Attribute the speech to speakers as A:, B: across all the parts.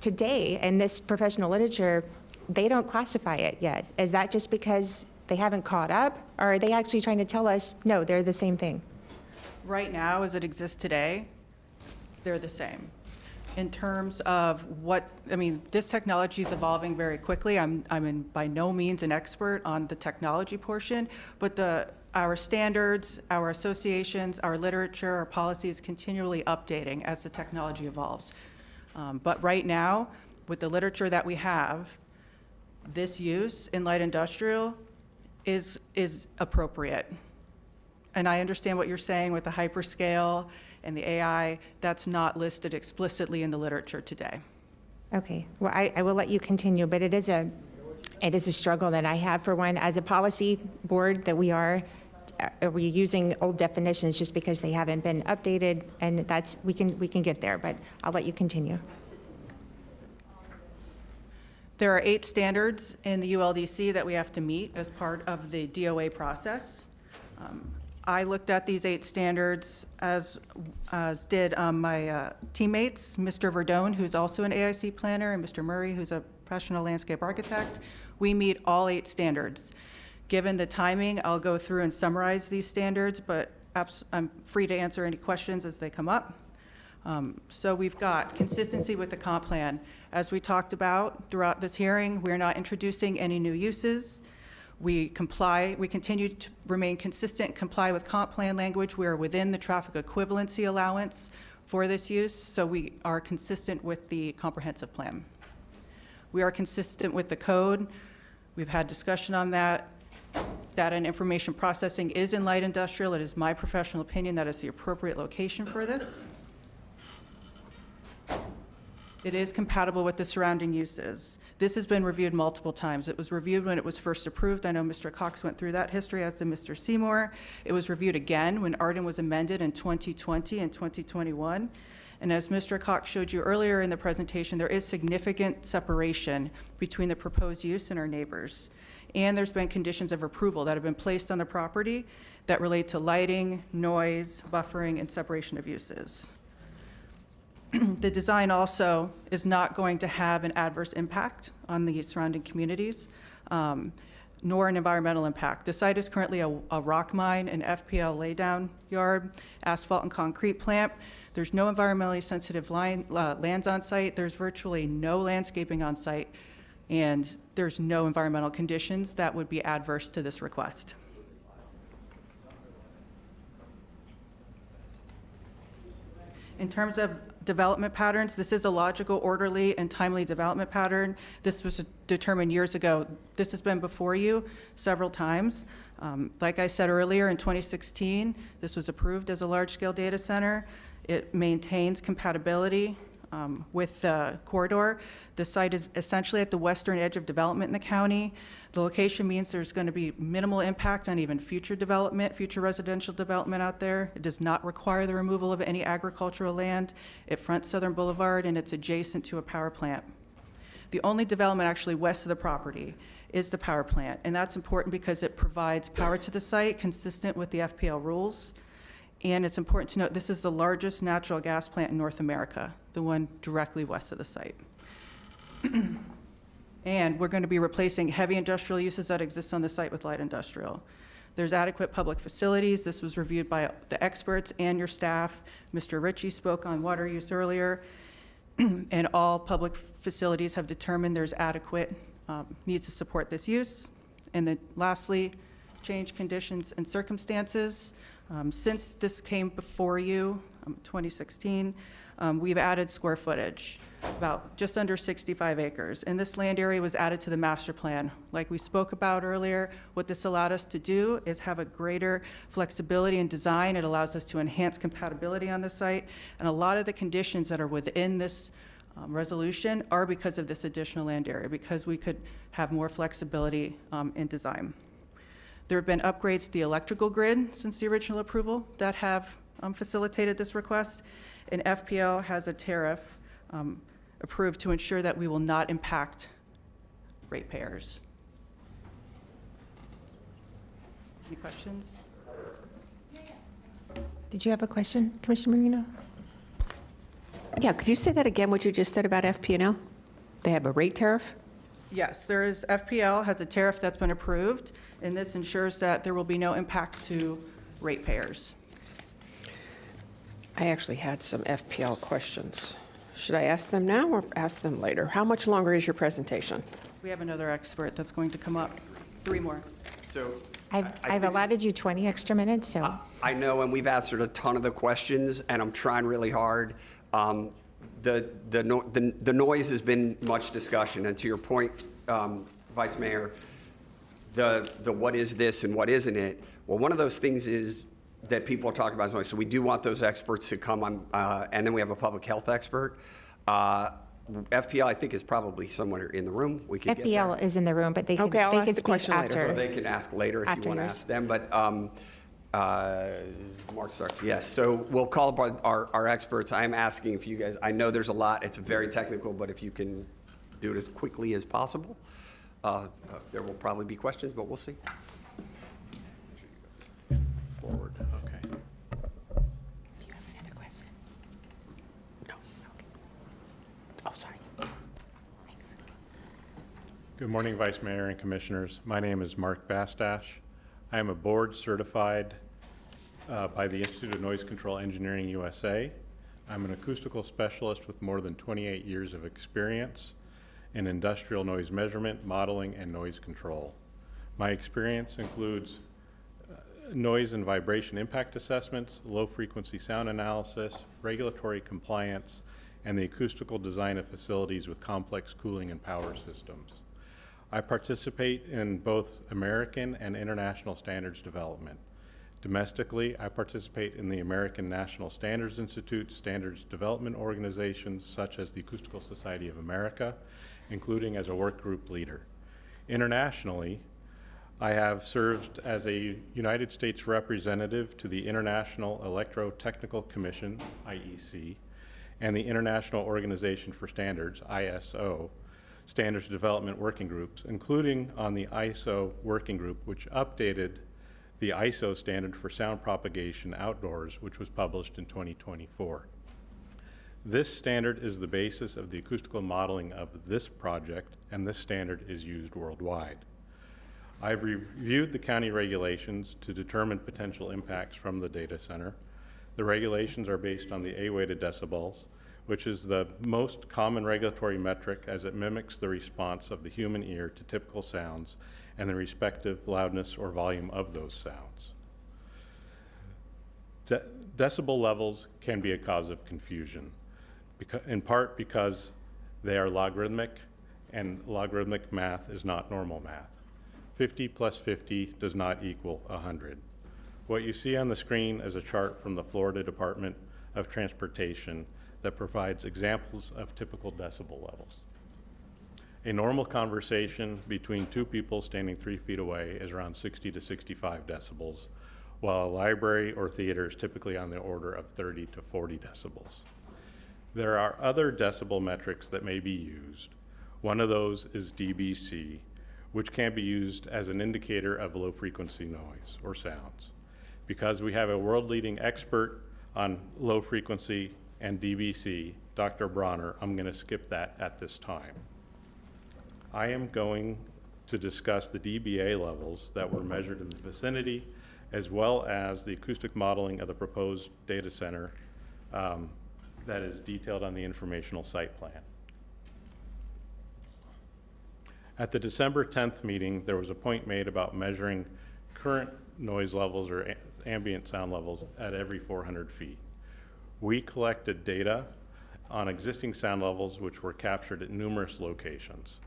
A: today, in this professional literature, they don't classify it yet. Is that just because they haven't caught up? Or are they actually trying to tell us, no, they're the same thing?
B: Right now, as it exists today, they're the same. In terms of this technology is evolving very quickly. I'm by no means an expert on the technology portion, but our standards, our associations, our literature, our policy is continually updating as the technology evolves. But right now, with the literature that we have, this use in light industrial is appropriate. And I understand what you're saying with the hyperscale and the AI. That's not listed explicitly in the literature today.
A: Okay, well, I will let you continue, but it is a struggle that I have, for one, as a policy board, that are we using old definitions just because they haven't been updated, and we can get there, but I'll let you continue.
B: There are 8 standards in the ULDC that we have to meet as part of the DOA process. I looked at these 8 standards, as did my teammates, Mr. Verdone, who's also an AIC planner, and Mr. Murray, who's a professional landscape architect. We meet all 8 standards. Given the timing, I'll go through and summarize these standards, but I'm free to answer any questions as they come up. So we've got consistency with the comp plan. As we talked about throughout this hearing, we're not introducing any new uses. We continue to remain consistent, comply with comp plan language. We are within the traffic equivalency allowance for this use, so we are consistent with the comprehensive plan. We are consistent with the code. We've had discussion on that. Data and information processing is in light industrial. It is my professional opinion that is the appropriate location for this. It is compatible with the surrounding uses. This has been reviewed multiple times. It was reviewed when it was first approved. I know Mr. Cox went through that history, as did Mr. Seymour. It was reviewed again when Arden was amended in 2020 and 2021. And as Mr. Cox showed you earlier in the presentation, there is significant separation between the proposed use and our neighbors. And there's been conditions of approval that have been placed on the property that relate to lighting, noise, buffering, and separation of uses. The design also is not going to have an adverse impact on the surrounding communities, nor an environmental impact. The site is currently a rock mine, an FPL laydown yard, asphalt and concrete plant. There's no environmentally sensitive lands on site. There's virtually no landscaping on site, and there's no environmental conditions that would be adverse to this request. In terms of development patterns, this is a logical, orderly, and timely development pattern. This was determined years ago. This has been before you several times. Like I said earlier, in 2016, this was approved as a large-scale data center. It maintains compatibility with the corridor. The site is essentially at the western edge of development in the county. The location means there's going to be minimal impact on even future development, future residential development out there. It does not require the removal of any agricultural land. It fronts Southern Boulevard, and it's adjacent to a power plant. The only development actually west of the property is the power plant, and that's important because it provides power to the site consistent with the FPL rules. And it's important to note this is the largest natural gas plant in North America, the one directly west of the site. And we're going to be replacing heavy industrial uses that exist on the site with light industrial. There's adequate public facilities. This was reviewed by the experts and your staff. Mr. Ritchie spoke on water use earlier. And all public facilities have determined there's adequate needs to support this use. And then lastly, change conditions and circumstances. Since this came before you, 2016, we've added square footage, about just under 65 acres. And this land area was added to the master plan. Like we spoke about earlier, what this allowed us to do is have a greater flexibility in design. It allows us to enhance compatibility on the site. And a lot of the conditions that are within this resolution are because of this additional land area, because we could have more flexibility in design. There have been upgrades to the electrical grid since the original approval that have facilitated this request, and FPL has a tariff approved to ensure that we will not impact ratepayers. Any questions?
A: Did you have a question, Commissioner Marino?
C: Yeah, could you say that again, what you just said about FP&L? They have a rate tariff?
B: Yes, there is, FPL has a tariff that's been approved, and this ensures that there will be no impact to ratepayers.
C: I actually had some FPL questions. Should I ask them now or ask them later? How much longer is your presentation?
B: We have another expert that's going to come up. 3 more.
D: So.
A: I've
D: I think-
A: allotted you 20 extra minutes, so.
D: I know, and we've answered a ton of the questions, and I'm trying really hard. The noise has been much discussion, and to your point, Vice Mayor, the what is this and what isn't it? Well, one of those things is that people are talking about is noise. So we do want those experts to come on, and then we have a public health expert. FPL, I think, is probably somewhere in the room. We could get there.
A: FBL is in the room, but they can,
C: Okay, I'll
A: they
C: ask
A: can
C: the
A: speak
C: question later.
A: after.
D: So they can ask later if
A: After
D: you want to
A: yours.
D: ask them, but Mark starts, yes. So we'll call upon our experts. I'm asking if you guys, I know there's a lot, it's very technical, but if you can do it as quickly as possible. There will probably be questions, but we'll see.
E: Forward, okay.
A: Do you have another question?
C: No. Oh, sorry.
E: Good morning, Vice Mayor and Commissioners. My name is Mark Bastash. I am a board certified by the Institute of Noise Control Engineering USA. I'm an acoustical specialist with more than 28 years of experience in industrial noise measurement, modeling, and noise control. My experience includes noise and vibration impact assessments, low-frequency sound analysis, regulatory compliance, and the acoustical design of facilities with complex cooling and power systems. I participate in both American and international standards development. Domestically, I participate in the American National Standards Institute standards development organizations such as the Acoustical Society of America, including as a work group leader. Internationally, I have served as a United States representative to the International Electrotechnical Commission, IEC, and the International Organization for Standards, ISO, standards development working groups, including on the ISO working group, which updated the ISO standard for sound propagation outdoors, which was published in 2024. This standard is the basis of the acoustical modeling of this project, and this standard is used worldwide. I've reviewed the county regulations to determine potential impacts from the data center. The regulations are based on the A-weighted decibels, which is the most common regulatory metric as it mimics the response of the human ear to typical sounds and the respective loudness or volume of those sounds. Decibel levels can be a cause of confusion, in part because they are logarithmic, and logarithmic math is not normal math. 50 plus 50 does not equal 100. What you see on the screen is a chart from the Florida Department of Transportation that provides examples of typical decibel levels. A normal conversation between two people standing 3 feet away is around 60 to 65 decibels, while a library or theater is typically on the order of 30 to 40 decibels. There are other decibel metrics that may be used. One of those is DBC, which can be used as an indicator of low frequency noise or sounds. Because we have a world-leading expert on low frequency and DBC, Dr. Bronner, I'm going to skip that at this time. I am going to discuss the dBA levels that were measured in the vicinity, as well as the acoustic modeling of the proposed data center that is detailed on the informational site plan. At the December 10th meeting, there was a point made about measuring current noise levels or ambient sound levels at every 400 feet. We collected data on existing sound levels which were captured at numerous locations.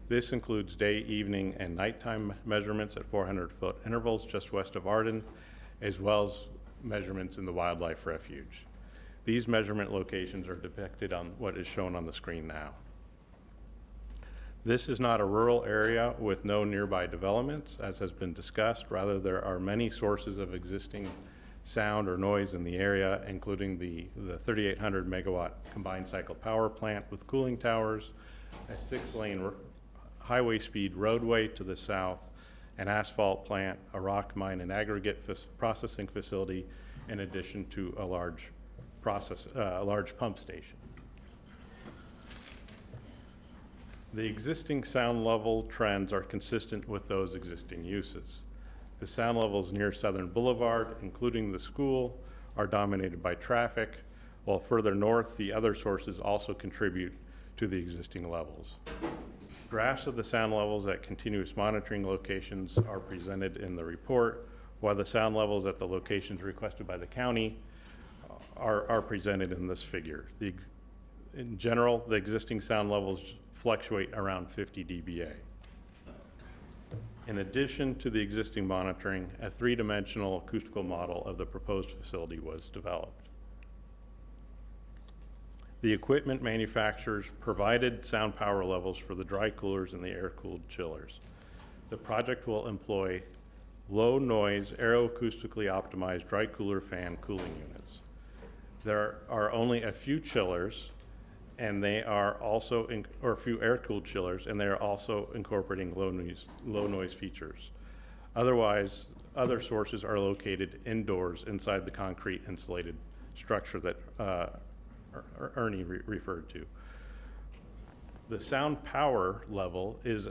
E: This includes day, evening, and nighttime measurements at 400-foot intervals just west of Arden, as well as measurements in the wildlife refuge. These measurement locations are depicted on what is shown on the screen now. This is not a rural area with no nearby developments, as has been discussed. Rather, there are many sources of existing sound or noise in the area, including the 3,800 megawatt combined cycle power plant with cooling towers, a 6-lane highway speed roadway to the south, an asphalt plant, a rock mine and aggregate processing facility, in addition to a large pump station. The existing sound level trends are consistent with those existing uses. The sound levels near Southern Boulevard, including the school, are dominated by traffic, while further north, the other sources also contribute to the existing levels. Graphs of the sound levels at continuous monitoring locations are presented in the report, while the sound levels at the locations requested by the county are presented in this figure. In general, the existing sound levels fluctuate around 50 dBA. In addition to the existing monitoring, a three-dimensional acoustical model of the proposed facility was developed. The equipment manufacturers provided sound power levels for the dry coolers and the air-cooled chillers. The project will employ low-noise, aeroacoustically optimized dry cooler fan cooling units. There are only a few chillers, and they are also, or a few air-cooled chillers, and they are also incorporating low noise features. Otherwise, other sources are located indoors inside the concrete insulated structure that Ernie referred to. The sound power level is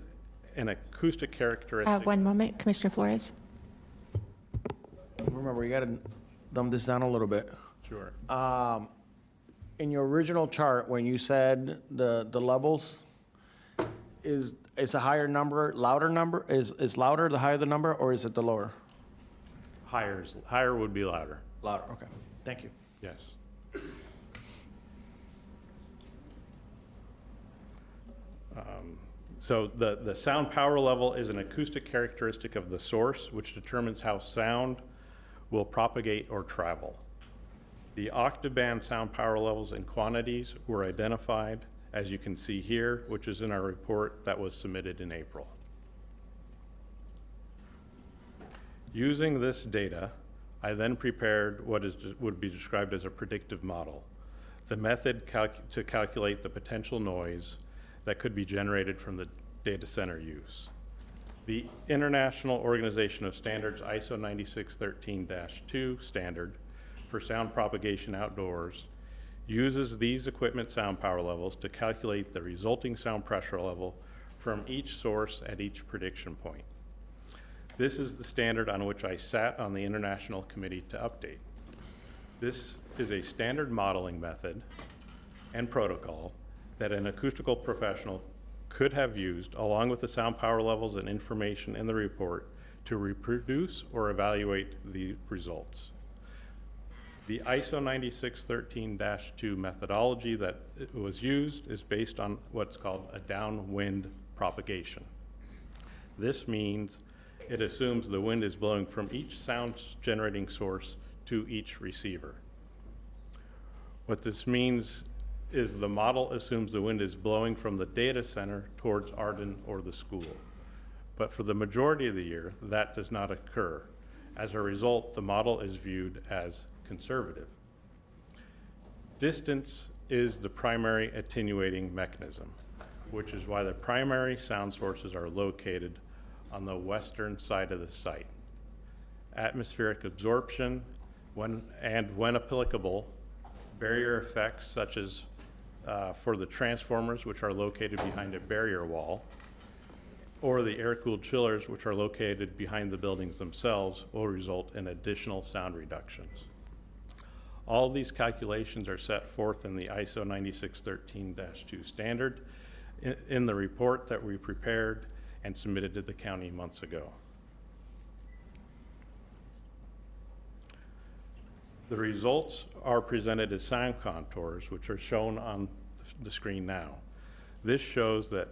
E: an acoustic characteristic.
A: One moment, Commissioner Flores.
F: Remember, you got to dumb this down a little bit.
E: Sure.
F: In your original chart, when you said the levels, is a higher number, louder number? Is louder the higher the number, or is it the lower?
E: Higher would be louder,
F: Louder, okay. Thank you.
E: yes. So the sound power level is an acoustic characteristic of the source, which determines how sound will propagate or travel. The octoband sound power levels and quantities were identified, as you can see here, which is in our report that was submitted in April. Using this data, I then prepared what would be described as a predictive model, the method to calculate the potential noise that could be generated from the data center use. The International Organization of Standards ISO 9613-2 standard for sound propagation outdoors uses these equipment sound power levels to calculate the resulting sound pressure level from each source at each prediction point. This is the standard on which I sat on the International Committee to update. This is a standard modeling method and protocol that an acoustical professional could have used along with the sound power levels and information in the report to reproduce or evaluate the results. The ISO 9613-2 methodology that was used is based on what's called a downwind propagation. This means it assumes the wind is blowing from each sound generating source to each receiver. What this means is the model assumes the wind is blowing from the data center towards Arden or the school. But for the majority of the year, that does not occur. As a result, the model is viewed as conservative. Distance is the primary attenuating mechanism, which is why the primary sound sources are located on the western side of the site. Atmospheric absorption, when applicable, barrier effects such as for the transformers, which are located behind a barrier wall, or the air-cooled chillers, which are located behind the buildings themselves, will result in additional sound reductions. All these calculations are set forth in the ISO 9613-2 standard in the report that we prepared and submitted to the county months ago. The results are presented as sound contours, which are shown on the screen now. This shows that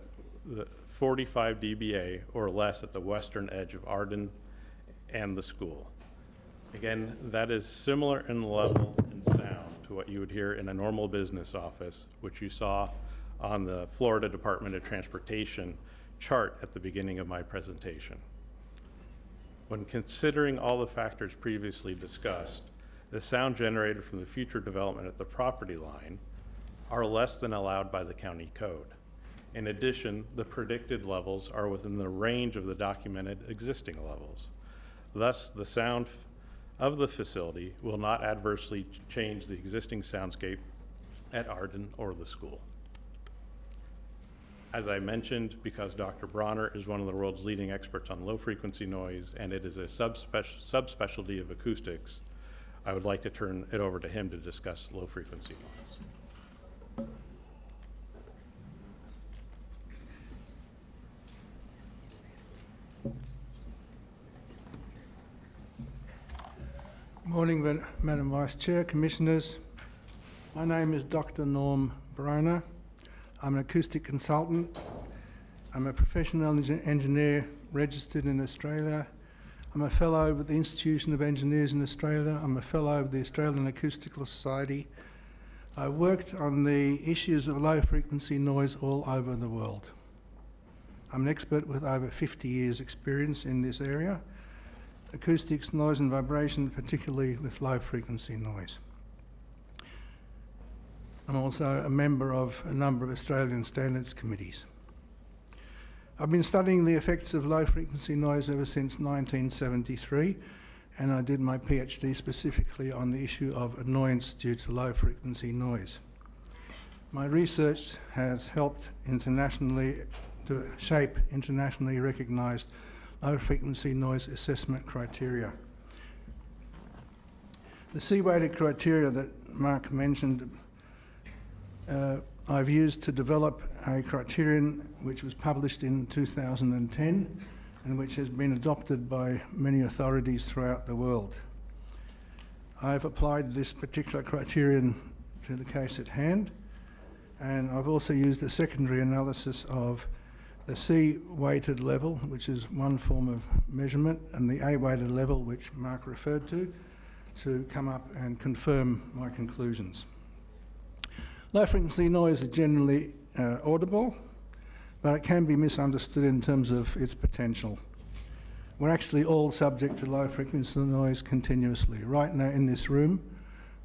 E: the 45 dBA or less at the western edge of Arden and the school. Again, that is similar in level and sound to what you would hear in a normal business office, which you saw on the Florida Department of Transportation chart at the beginning of my presentation. When considering all the factors previously discussed, the sound generated from the future development at the property line are less than allowed by the county code. In addition, the predicted levels are within the range of the documented existing levels. Thus, the sound of the facility will not adversely change the existing soundscape at Arden or the school. As I mentioned, because Dr. Bronner is one of the world's leading experts on low-frequency noise, and it is a subspecialty of acoustics, I would like to turn it over to him to discuss low-frequency noise.
G: Morning, Madam Vice Chair, Commissioners. My name is Dr. Norm Broner. I'm an acoustic consultant. I'm a professional engineer registered in Australia. I'm a fellow with the Institution of Engineers in Australia. I'm a fellow of the Australian Acoustical Society. I worked on the issues of low frequency noise all over the world. I'm an expert with over 50 years experience in this area. Acoustics, noise and vibration, particularly with low frequency noise. I'm also a member of a number of Australian standards committees. I've been studying the effects of low frequency noise ever since 1973, and I did my PhD specifically on the issue of annoyance due to low frequency noise. My research has helped internationally to shape internationally recognised low frequency noise assessment criteria. The C-weighted criteria that Mark mentioned, I've used to develop a criterion which was published in 2010 and which has been adopted by many authorities throughout the world. I've applied this particular criterion to the case at hand, and I've also used a secondary analysis of the C-weighted level, which is one form of measurement, and the A-weighted level, which Mark referred to come up and confirm my conclusions. Low frequency noise is generally audible, but it can be misunderstood in terms of its potential. We're actually all subject to low frequency noise continuously. Right now in this room,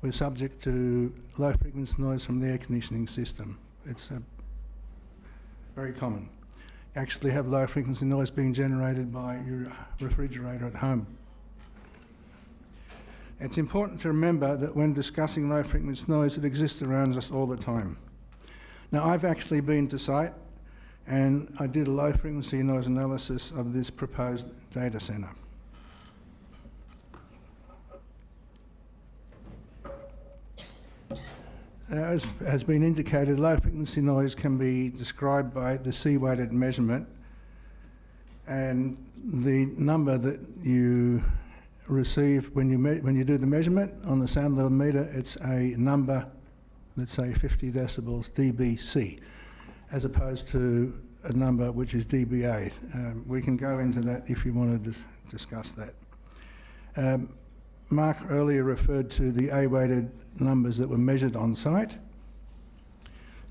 G: we're subject to low frequency noise from the air conditioning system. It's very common. You actually have low frequency noise being generated by your refrigerator at home. It's important to remember that when discussing low frequency noise, it exists around us all the time. Now, I've actually been to site and I did a low frequency noise analysis of this proposed data centre. As has been indicated, low frequency noise can be described by the C-weighted measurement, and the number that you receive when you do the measurement on the sound level meter, it's a number, let's say 50 decibels dBc, as opposed to a number which is dBA. We can go into that if you want to discuss that. Mark earlier referred to the A-weighted numbers that were measured on site.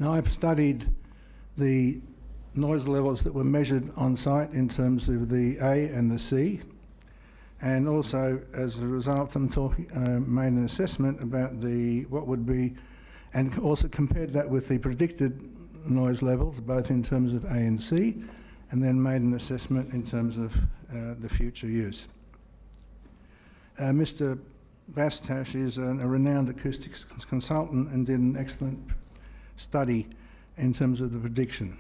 G: Now, I've studied the noise levels that were measured on site in terms of the A and the C, and also as a result I'm made an assessment about what would be, and also compared that with the predicted noise levels, both in terms of A and C, and then made an assessment in terms of the future use. Mr. Bastash is a renowned acoustics consultant and did an excellent study in terms of the prediction.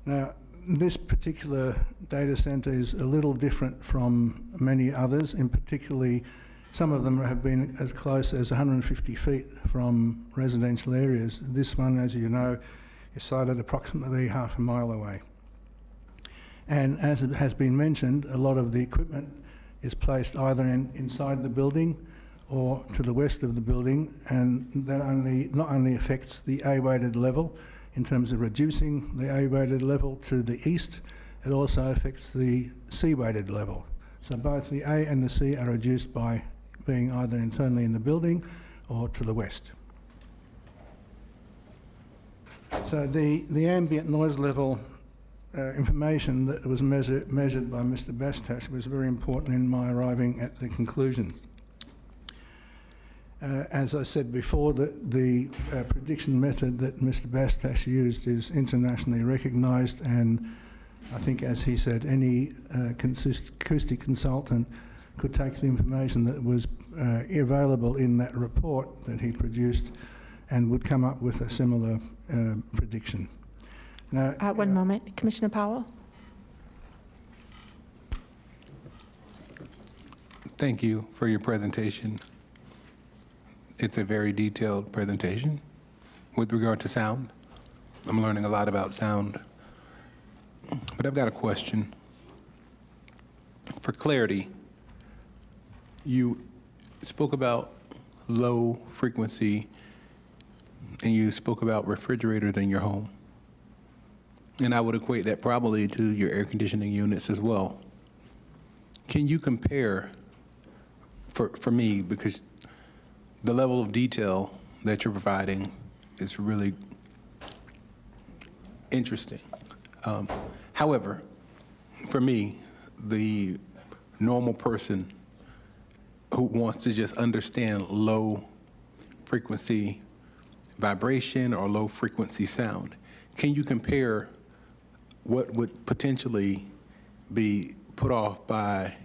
G: Now, this particular data centre is a little different from many others, in particularly some of them have been as close as 150 feet from residential areas. This one, as you know, is sited approximately half a mile away. And as it has been mentioned, a lot of the equipment is placed either inside the building or to the west of the building, and that not only affects the A-weighted level in terms of reducing the A-weighted level to the east, it also affects the C-weighted level. So both the A and the C are reduced by being either internally in the building or to the west. So the ambient noise level information that was measured by Mr. Bastash was very important in my arriving at the conclusion. As I said before, the prediction method that Mr. Bastash used is internationally recognised, and I think, as he said, any acoustic consultant could take the information that was available in that report that he produced and would come up with a similar prediction. Now,
A: One moment, Commissioner Powell?
H: Thank you for your presentation. It's a very detailed presentation with regard to sound. I'm learning a lot about sound. But I've got a question. For clarity, you spoke about low frequency and you spoke about refrigerators in your home. And I would equate that probably to your air conditioning units as well. Can you compare, for me, because the level of detail that you're providing is really interesting. However, for me, the normal person who wants to just understand low frequency vibration or low frequency sound, can you compare what would potentially be put off by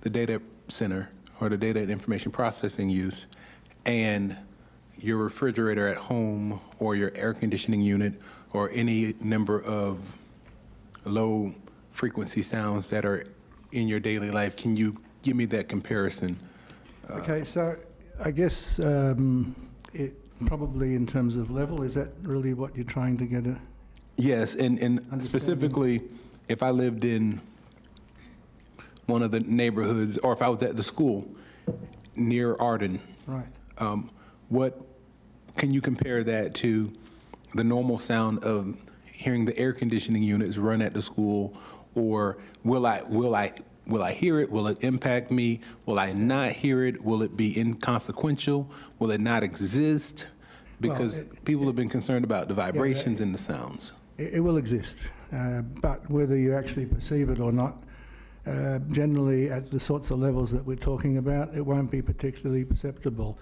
H: the data center or the data and information processing use and your refrigerator at home or your air conditioning unit or any number of low frequency sounds that are in your daily life? Can you give me that comparison?
G: okay, so I guess probably in terms of level, is that really what you're trying to get at?
H: Yes, and specifically, if I lived in one of the neighborhoods, or if I was at the school near Arden,
G: Right.
H: what can you compare that to the normal sound of hearing the air conditioning units run at the school, or will I hear it? Will it impact me? Will I not hear it? Will it be inconsequential? Will it not exist? Because people have been concerned about the vibrations and the sounds.
G: It will exist, but whether you actually perceive it or not, generally at the sorts of levels that we're talking about, it won't be particularly perceptible.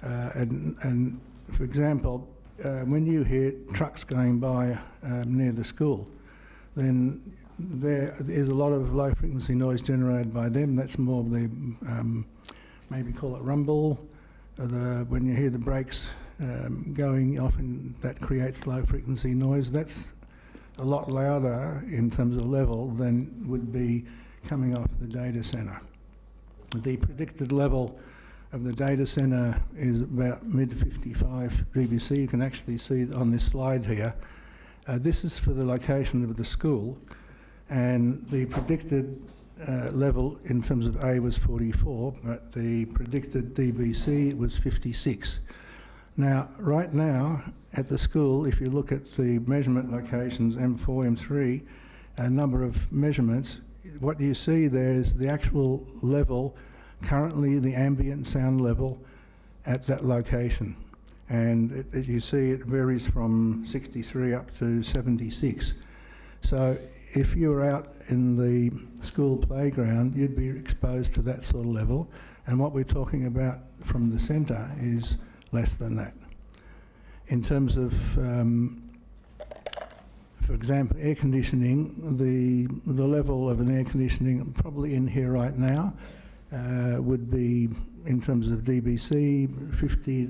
G: And for example, when you hear trucks going by near the school, then there is a lot of low frequency noise generated by them. That's more of the, maybe call it rumble, when you hear the brakes going off, and that creates low frequency noise. That's a lot louder in terms of level than would be coming off the data center. The predicted level of the data center is about mid-55 dBc. You can actually see it on this slide here. This is for the location of the school, and the predicted level in terms of A was 44, but the predicted dBc was 56. Now, right now, at the school, if you look at the measurement locations, M4, M3, a number of measurements, what you see there is the actual level, currently the ambient sound level at that location. And you see it varies from 63 up to 76. So if you were out in the school playground, you'd be exposed to that sort of level. And what we're talking about from the centre is less than that. In terms of, for example, air conditioning, the level of an air conditioning probably in here right now would be, in terms of dBc, 50,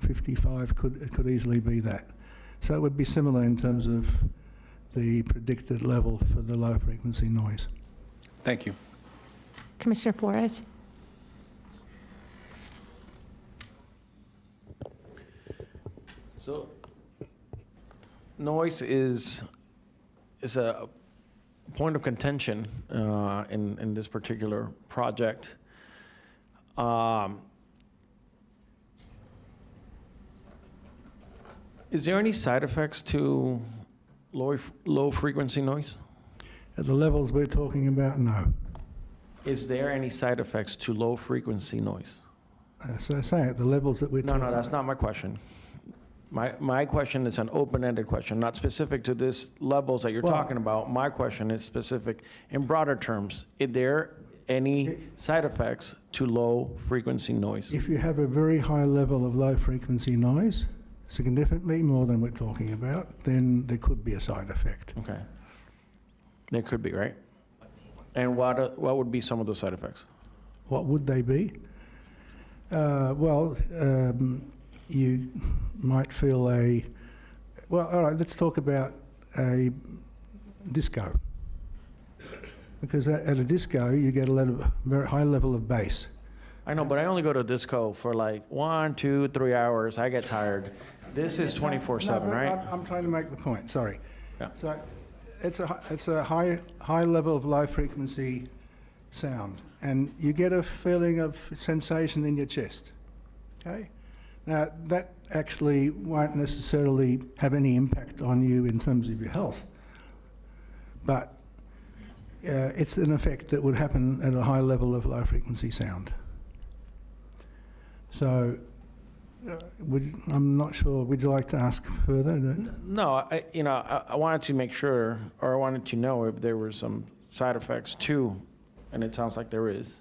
G: 55 could easily be that. So it would be similar in terms of the predicted level for the low frequency noise.
H: Thank you.
A: Commissioner Flores?
F: So, noise is a point of contention in this particular project. Is there any side effects to low frequency noise?
G: At the levels we're talking about, no.
F: Is there any side effects to low frequency noise?
G: So I say at the levels that we're
F: No,
G: talking
F: no, that's
G: about.
F: not my question. My question is an open-ended question, not specific to this levels that you're
G: Well-
F: talking about. My question is specific in broader terms. Is there any side effects to low frequency noise?
G: If you have a very high level of low frequency noise, significantly more than we're talking about, then there could be a side effect.
F: Okay. There could be, right? And what would be some of those side effects?
G: What would they be? You might feel well, all right, let's talk about a disco. Because at a disco, you get a very high level of bass.
F: I know, but I only go to disco for like 1, 2, 3 hours. I get tired. This is 24/7,
G: No, but
F: right?
G: I'm trying to make the point, sorry.
F: Yeah.
G: So it's a high level of low frequency sound, and you get a feeling of sensation in your chest. Okay? Now, that actually won't necessarily have any impact on you in terms of your health, but it's an effect that would happen at a high level of low frequency sound. So, I'm not sure, would you like to ask further?
F: No, I wanted to make sure, or I wanted to know if there were some side effects too, and it sounds like there is.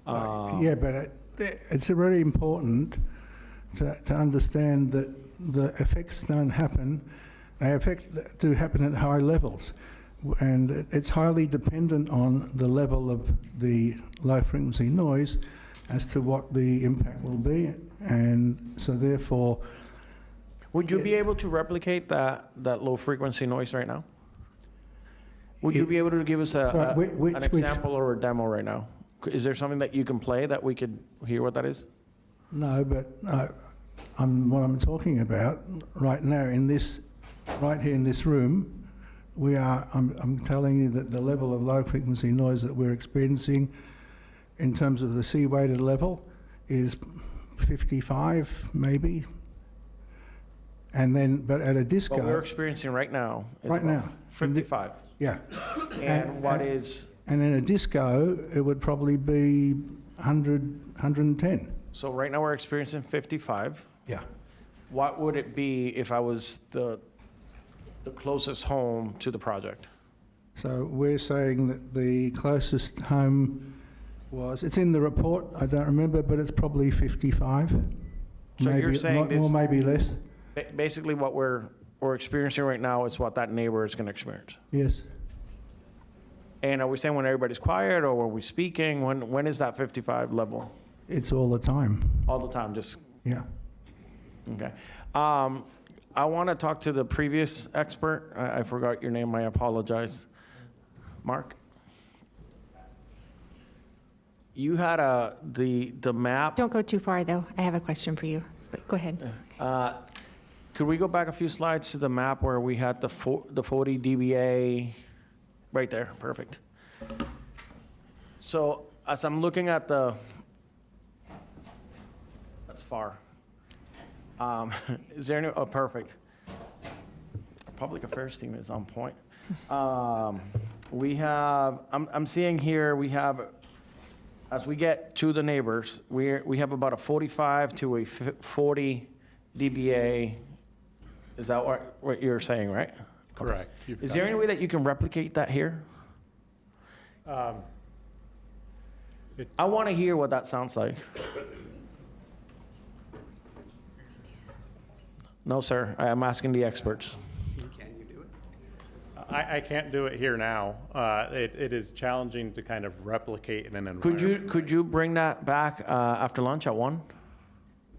G: Yeah, but it's really important to understand that the effects don't happen, do happen at high levels. And it's highly dependent on the level of the low frequency noise as to what the impact will be. And so therefore,
F: Would you be able to replicate that low frequency noise right now? Would you be able to give us
G: Sorry,
F: an example or a demo right now? Is there something that you can play that we could hear what that is?
G: no, but what I'm talking about right now right here in this room, I'm telling you that the level of low frequency noise that we're experiencing in terms of the C-weighted level is 55 maybe. And then, but at a disco.
F: What we're experiencing right now is
G: Right
F: about
G: now.
F: 55.
G: Yeah.
F: And what is,
G: And in a disco, it would probably be 100, 110.
F: so right now we're experiencing 55.
G: Yeah.
F: What would it be if I was the closest home to the project?
G: So we're saying that the closest home it's in the report, I don't remember, but it's probably 55.
F: So you're
G: Maybe
F: saying
G: more, maybe less.
F: Basically, what we're experiencing right now is what that neighbor is going to experience.
G: Yes.
F: And are we saying when everybody's quiet, or when we're speaking? When is that 55 level?
G: It's all the time.
F: All the time, just,
G: Yeah.
F: okay. I want to talk to the previous expert. I forgot your name, I apologize. Mark? You had the map.
A: Don't go too far, though. I have a question for you, but go ahead.
F: Could we go back a few slides to the map where we had the 40 dBA? Right there, perfect. So as I'm looking at that's far. Is there any, oh, perfect. Public affairs team is on point. We have, I'm seeing here, we have, as we get to the neighbors, we have about a 45 to a 40 dBA. Is that what you're saying, right?
E: Correct.
F: Is there any way that you can replicate that here? I want to hear what that sounds like. No, sir. I'm asking the experts.
D: Can you do it?
E: I can't do it here now. It is challenging to kind of replicate in an environment.
F: Could you bring that back after lunch at 1?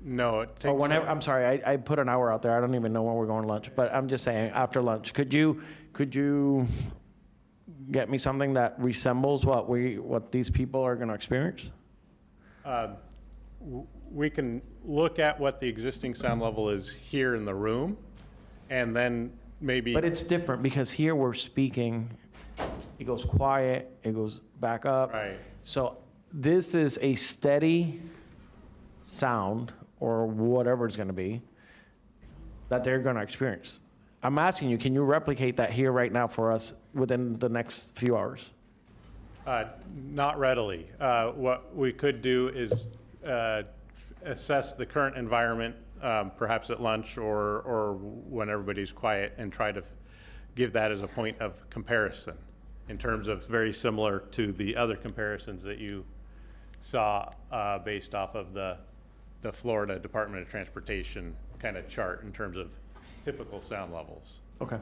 E: No, it takes.
F: Or whenever, I'm sorry, I put an hour out there. I don't even know when we're going to lunch, but I'm just saying after lunch. Could you get me something that resembles what these people are going to experience?
E: We can look at what the existing sound level is here in the room, and then maybe.
F: But it's different because here we're speaking, it goes quiet, it goes back up.
E: Right.
F: So this is a steady sound, or whatever it's going to be, that they're going to experience. I'm asking you, can you replicate that here right now for us within the next few hours?
E: Not readily. What we could do is assess the current environment, perhaps at lunch or when everybody's quiet, and try to give that as a point of comparison in terms of very similar to the other comparisons that you saw based off of the Florida Department of Transportation kind of chart in terms of typical sound levels.
F: Okay.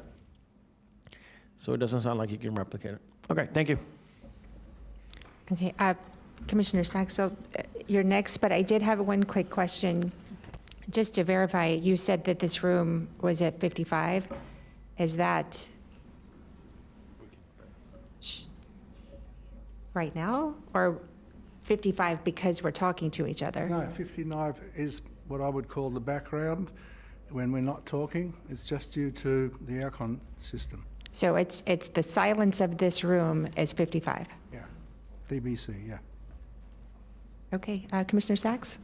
F: So it doesn't sound like you can replicate it. Okay, thank you.
A: Okay, Commissioner Saxel, you're next, but I did have one quick question. Just to verify, you said that this room was at 55. Is that Right now? Or 55 because we're talking to each other?
G: No, 59 is what I would call the background when we're not talking. It's just due to the aircon system.
A: So it's the silence of this room is 55.
G: Yeah, DBC, yeah.
A: Okay, Commissioner Sachs?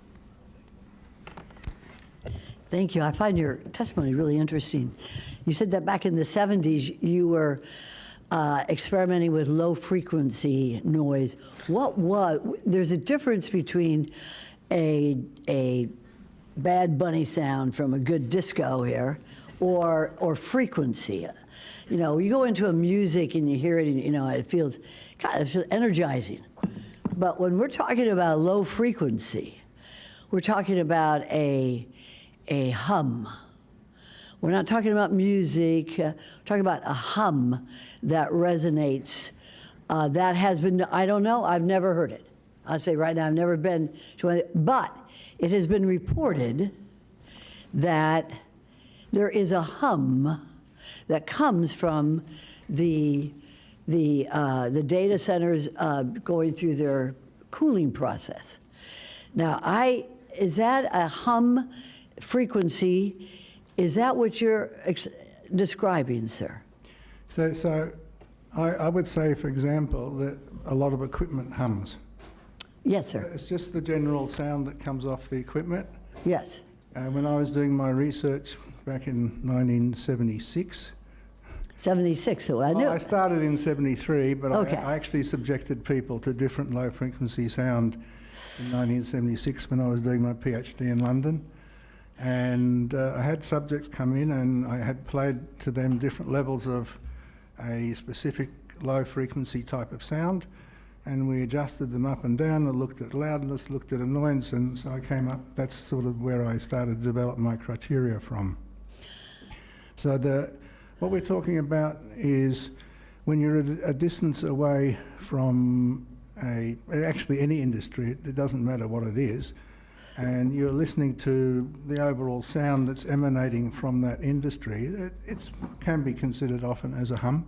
I: Thank you. I find your testimony really interesting. You said that back in the 70s, you were experimenting with low-frequency noise. There's a difference between a Bad Bunny sound from a good disco here or frequency. You know, you go into a music and you hear it and, you know, it feels kind of energizing. But when we're talking about low frequency, we're talking about a hum. We're not talking about music. We're talking about a hum that resonates. That has been, I don't know, I've never heard it. I'll say right now, I've never been to one, but it has been reported that there is a hum that comes from the data centers going through their cooling process. Now, is that a hum frequency? Is that what you're describing, sir?
G: So I would say, for example, that a lot of equipment hums.
I: Yes, sir.
G: It's just the general sound that comes off the equipment.
I: Yes.
G: When I was doing my research back in 1976,
I: 76, so I knew.
G: I started in 73, but
I: Okay.
G: I actually subjected people to different low-frequency sound in 1976 when I was doing my PhD in London. And I had subjects come in and I had played to them different levels of a specific low-frequency type of sound, and we adjusted them up and down and looked at loudness, looked at annoyance, and so I came up, that's sort of where I started to develop my criteria from. So what we're talking about is when you're at a distance away from actually any industry, it doesn't matter what it is, and you're listening to the overall sound that's emanating from that industry, it can be considered often as a hum.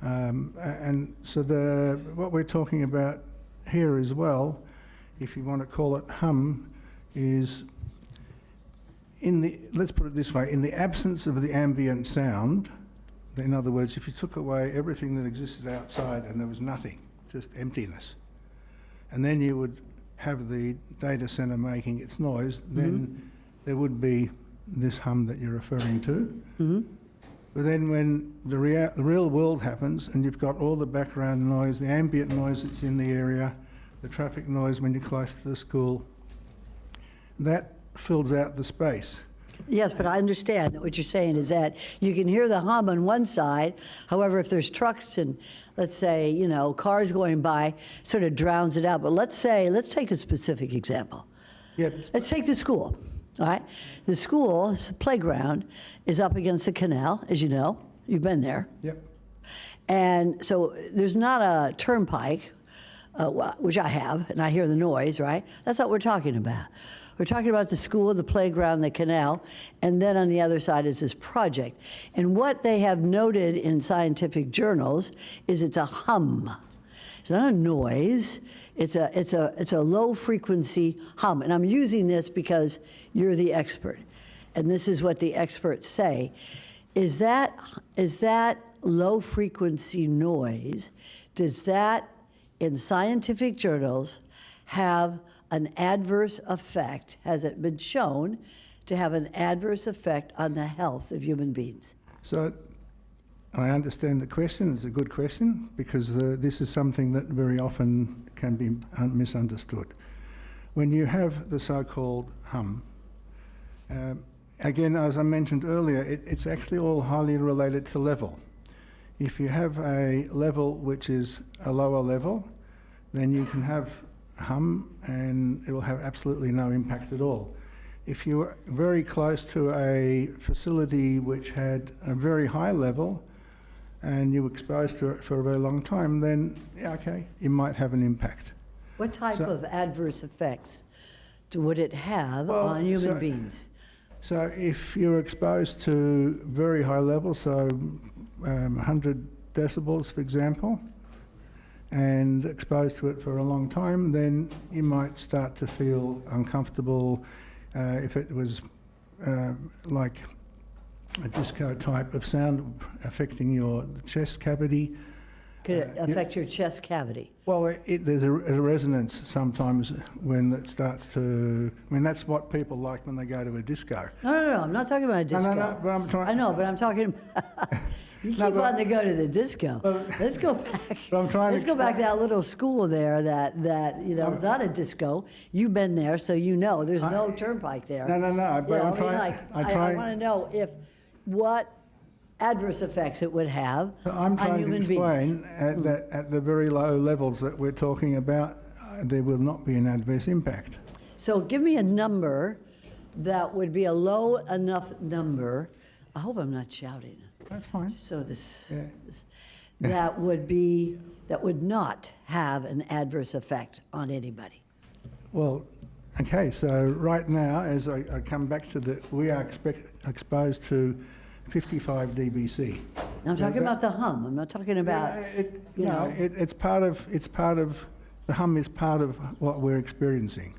G: And so what we're talking about here as well, if you want to call it hum, is let's put it this way, in the absence of the ambient sound, in other words, if you took away everything that existed outside and there was nothing, just emptiness, and then you would have the data center making its noise, then there would be this hum that you're referring to. But then when the real world happens and you've got all the background noise, the ambient noise that's in the area, the traffic noise when you're close to the school, that fills out the space.
I: Yes, but I understand that what you're saying is that you can hear the hum on one side. However, if there's trucks and, let's say, you know, cars going by, sort of drowns it out. But let's take a specific example.
G: Yeah.
I: Let's take the school, all right? The school's playground is up against the canal, as you know. You've been there.
G: Yep.
I: And so there's not a turnpike, which I have, and I hear the noise, right? That's what we're talking about. We're talking about the school, the playground, the canal, and then on the other side is this project. And what they have noted in scientific journals is it's a hum. It's not a noise. It's a low frequency hum. And I'm using this because you're the expert. And this is what the experts say. Is that low frequency noise, does that in scientific journals have an adverse effect? Has it been shown to have an adverse effect on the health of human beings?
G: So I understand the question. It's a good question because this is something that very often can be misunderstood. When you have the so-called hum, again, as I mentioned earlier, it's actually all highly related to level. If you have a level which is a lower level, then you can have hum and it will have absolutely no impact at all. If you're very close to a facility which had a very high level and you were exposed to it for a very long time, then, yeah, okay, it might have an impact.
I: What type
G: So-
I: of adverse effects would it have
G: Well,
I: on human
G: so-
I: beings?
G: So if you're exposed to very high levels, so 100 decibels, for example, and exposed to it for a long time, then you might start to feel uncomfortable. If it was like a disco type of sound affecting your chest cavity.
I: Could it affect your chest cavity?
G: Well, there's a resonance sometimes when it starts to. I mean, that's what people like when they go to a disco.
I: No, I'm not talking about a disco.
G: No, but I'm trying.
I: I know, but I'm talking. You keep wanting to go to the disco. Let's go back.
G: But I'm trying to
I: Let's go back to that little school there that you know, it's not a disco. You've been there, so you know. There's no turnpike there.
G: No,
I: You
G: but
I: know,
G: I'm trying.
I: I want to know what adverse effects it would have
G: I'm
I: on
G: trying to
I: human
G: explain
I: beings.
G: that at the very low levels that we're talking about, there will not be an adverse impact.
I: So give me a number that would be a low enough number. I hope I'm not shouting.
G: That's fine.
I: So
G: Yeah.
I: that would not have an adverse effect on anybody.
G: Well, okay, so right now, as I come back to we are exposed to 55 dBc.
I: Now, I'm talking about the hum. I'm not talking about, you know.
G: It's part of, the hum is part of what we're experiencing.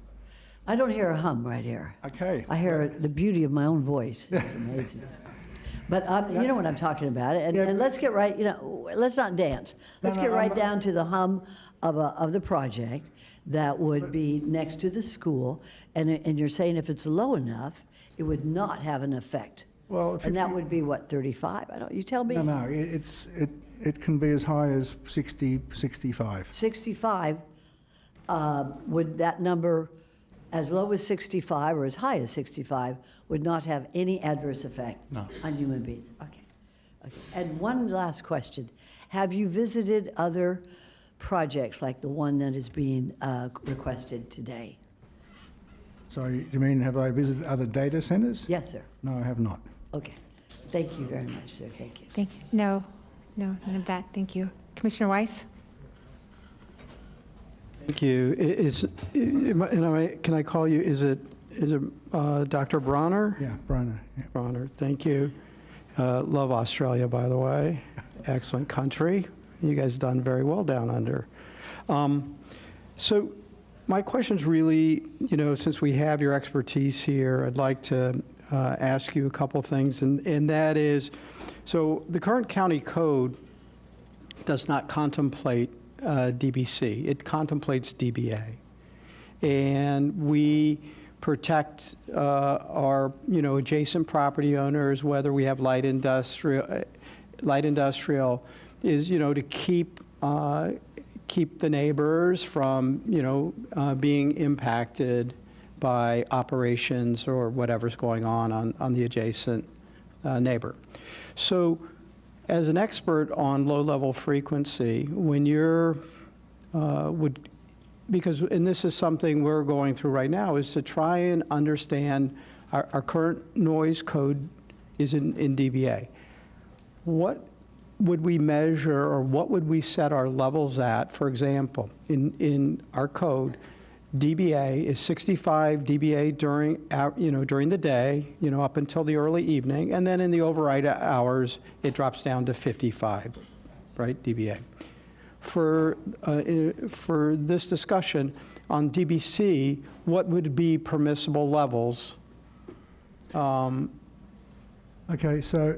I: I don't hear a hum right here.
G: Okay.
I: I hear the beauty of my own voice. It's amazing. But you know what I'm talking about. And let's get right, you know, let's not dance. Let's get right down to the hum of the project that would be next to the school. And you're saying if it's low enough, it would not have an effect.
G: Well,
I: And that would be what, 35? You tell me.
G: No, it can be as high as 60, 65.
I: 65, would that number, as low as 65 or as high as 65, would not have any adverse effect on human beings? Okay. And one last question. Have you visited other projects like the one that is being requested today?
G: Sorry, you mean have I visited other data centers?
I: Yes, sir.
G: No, I have not.
I: Okay. Thank you very much, sir. Thank you.
A: Thank you. No, none of that. Thank you. Commissioner Weiss?
J: Thank you. Can I call you, is it Dr. Bronner?
G: Yeah, Bronner. Yeah.
J: Bronner, thank you. Love Australia, by the way. Excellent country. You guys done very well down under. So my question's really, you know, since we have your expertise here, I'd like to ask you a couple things, and that is, so the current county code does not contemplate DBC. It contemplates DBA. And we protect our, you know, adjacent property owners, whether we have light industrial is, you know, to keep the neighbors from, you know, being impacted by operations or whatever's going on the adjacent neighbor. So as an expert on low-level frequency, when you're, because, and this is something we're going through right now, is to try and understand our current noise code is in DBA. What would we measure, or what would we set our levels at? For example, in our code, DBA is 65 DBA during the day, you know, up until the early evening, and then in the override hours, it drops down to 55, right, DBA. For this discussion on DBC, what would be permissible levels?
G: Okay, so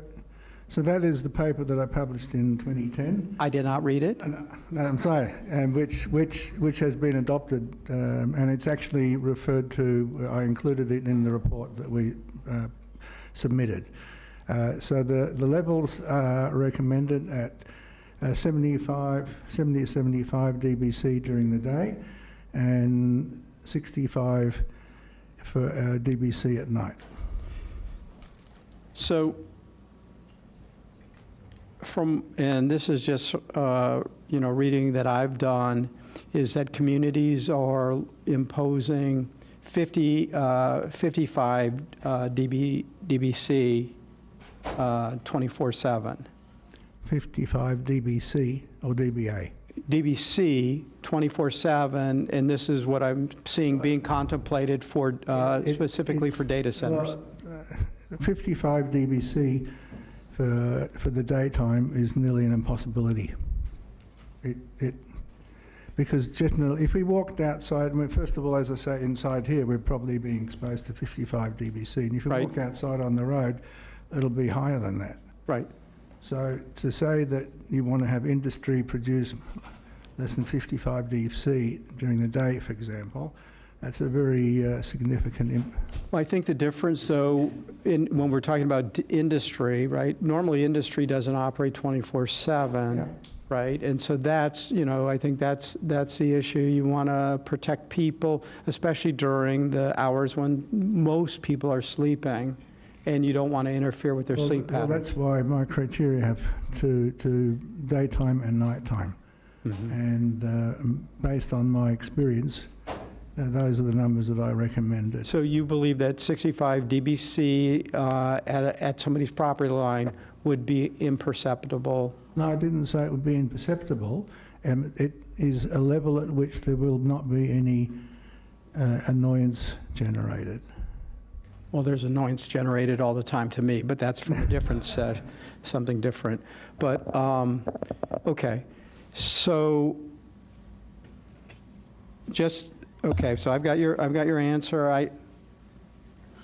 G: that is the paper that I published in 2010.
J: I did not read it.
G: No, I'm sorry, and which has been adopted, and it's actually referred to. I included it in the report that we submitted. So the levels are recommended at 70 to 75 dBc during the day, and 65 for dBc at night.
J: So, and this is just, you know, reading that I've done, is that communities are imposing 55 dBc 24/7.
G: 55 dBc or dBA?
J: DBC 24/7, and this is what I'm seeing being contemplated for, specifically for data centers.
G: Well, 55 dBc for the daytime is nearly an impossibility. Because generally, if we walked outside, I mean, first of all, as I say, inside here, we're probably being exposed to 55 dBc. And if you
J: Right.
G: walk outside on the road, it'll be higher than that.
J: Right.
G: So to say that you want to have industry produce less than 55 dBc during the day, for example, that's a very significant
J: Well, I think the difference, though, when we're talking about industry, right? Normally, industry doesn't operate 24/7,
G: Yeah.
J: right? And so that's, I think that's the issue. You want to protect people, especially during the hours when most people are sleeping, and you don't want to interfere with their sleep
G: Well,
J: patterns.
G: that's why my criteria have to daytime and nighttime. And based on my experience, those are the numbers that I recommended.
J: So you believe that 65 dBc at somebody's property line would be imperceptible?
G: No, I didn't say it would be imperceptible. It is a level at which there will not be any annoyance generated.
J: Well, there's annoyance generated all the time to me, but that's from a different set, something different. But, okay, so so I've got your answer.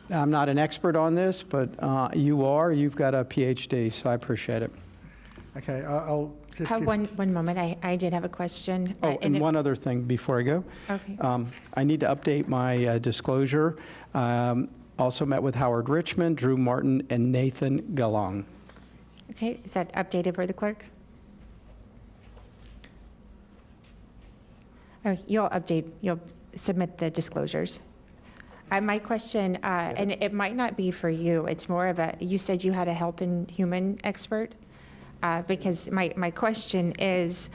J: I'm not an expert on this, but you've got a PhD, so I appreciate it.
G: Okay, I'll just...
A: Have one moment. I did have a question.
J: Oh, and one other thing before I go.
A: Okay.
J: I need to update my disclosure. Also met with Howard Richmond, Drew Martin, and Nathan Galong.
A: Okay, is that updated for the clerk? Oh, you'll submit the disclosures. My question, and it might not be for you, it's more of you said you had a health and human expert? Because my question is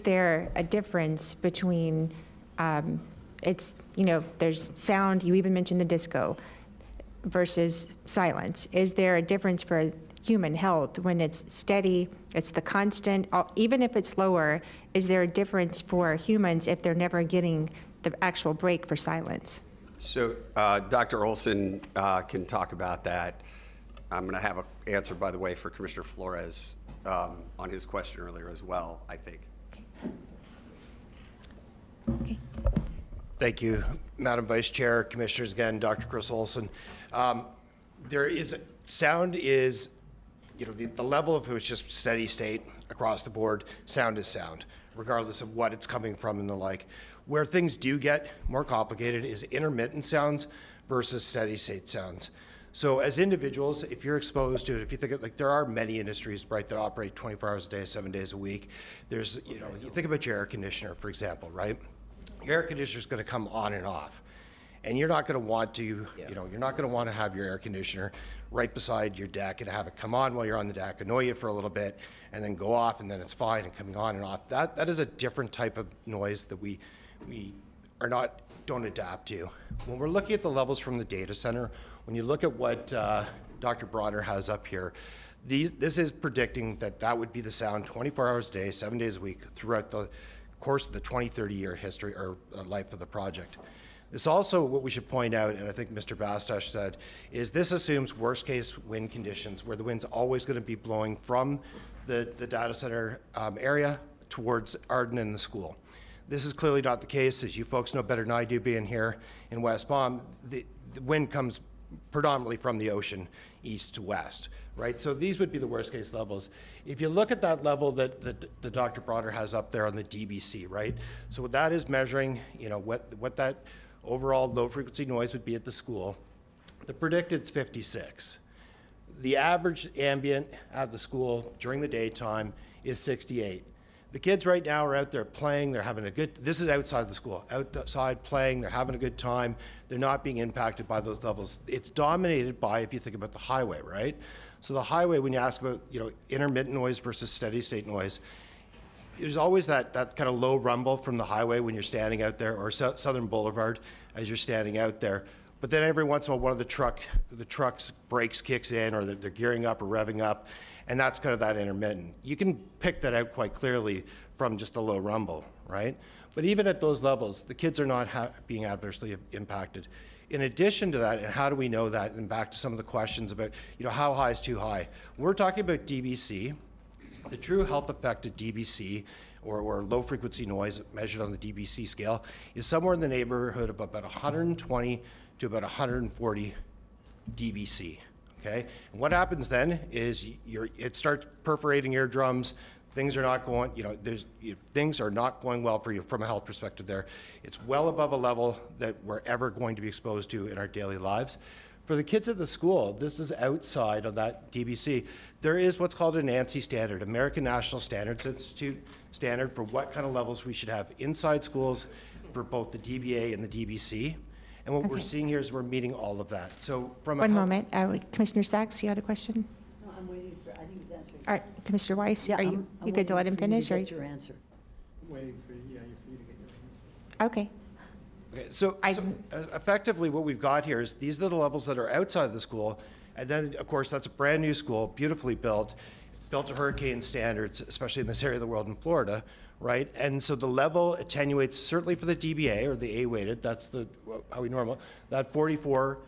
A: there a difference between, there's sound, you even mentioned the disco, versus silence. Is there a difference for human health when it's steady, it's the constant, even if it's lower, is there a difference for humans if they're never getting the actual break for silence?
D: So Dr. Olson can talk about that. I'm going to have an answer, by the way, for Commissioner Flores on his question earlier as well, I think.
A: Okay.
K: Thank you, Madam Vice Chair, Commissioners, again, Dr. Chris Olson. Sound is, the level of it was just steady state across the board. Sound is sound, regardless of what it's coming from and the like. Where things do get more complicated is intermittent sounds versus steady state sounds. So as individuals, if you're exposed to it, if you think there are many industries, right, that operate 24 hours a day, 7 days a week. There's, you think about your air conditioner, for example, right? Your air conditioner is going to come on and off. And you're not going to want to, you're not going to want to have your air conditioner right beside your deck and have it come on while you're on the deck, annoy you for a little bit, and then go off, and then it's fine and coming on and off. That is a different type of noise that we don't adapt to. When we're looking at the levels from the data center, when you look at what Dr. Bronner has up here, this is predicting that would be the sound 24 hours a day, 7 days a week throughout the course of the 20, 30-year history or life of the project. This also, what we should point out, and I think Mr. Bastash said, is this assumes worst-case wind conditions where the wind's always going to be blowing from the data center area towards Arden and the school. This is clearly not the case. As you folks know better than I do, being here in West Palm, the wind comes predominantly from the ocean east to west, right? So these would be the worst case levels. If you look at that level that the Dr. Bronner has up there on the DBC, right? So what that is measuring, what that overall low frequency noise would be at the school. The predicted's 56. The average ambient at the school during the daytime is 68. The kids right now are out there playing, they're having this is outside the school, outside playing, they're having a good time, they're not being impacted by those levels. It's dominated by, if you think about the highway, right? So the highway, when you ask about, intermittent noise versus steady state noise, there's always that kind of low rumble from the highway when you're standing out there, or Southern Boulevard as you're standing out there. But then every once in a while, one of the truck's brakes kicks in, or they're gearing up or revving up, and that's kind of that intermittent. You can pick that out quite clearly from just a low rumble, right? But even at those levels, the kids are not being adversely impacted. in addition to that, and how do we know that, and back to some of the questions about, how high is too high? We're talking about DBC. The true health effect of DBC, or low frequency noise measured on the DBC scale, is somewhere in the neighborhood of about 120 to about 140 DBC. Okay, and what happens then is it starts perforating eardrums. Things are not going, things are not going well for you from a health perspective there. It's well above a level that we're ever going to be exposed to in our daily lives. For the kids at the school, this is outside of that DBC. There is what's called an ANSI standard, American National Standards Institute standard, for what kind of levels we should have inside schools for both the DBA and the DBC. And what we're seeing here is we're meeting all of that. So from a
A: One
K: health-
A: moment. Commissioner Sachs, you had a question?
I: No, I'm waiting for, I think he's answering.
A: All right, Commissioner Weiss,
I: Yeah,
A: are you good to let him finish?
I: Or
A: Or
I: your answer.
J: Waiting for you to get your answer.
A: Okay.
K: Okay, so effectively what we've got here is these are the levels that are outside of the school. And then, of course, that's a brand new school, beautifully built to hurricane standards, especially in this area of the world in Florida, right? And so the level attenuates certainly for the DBA or the A-weighted, that's how we normal. That 44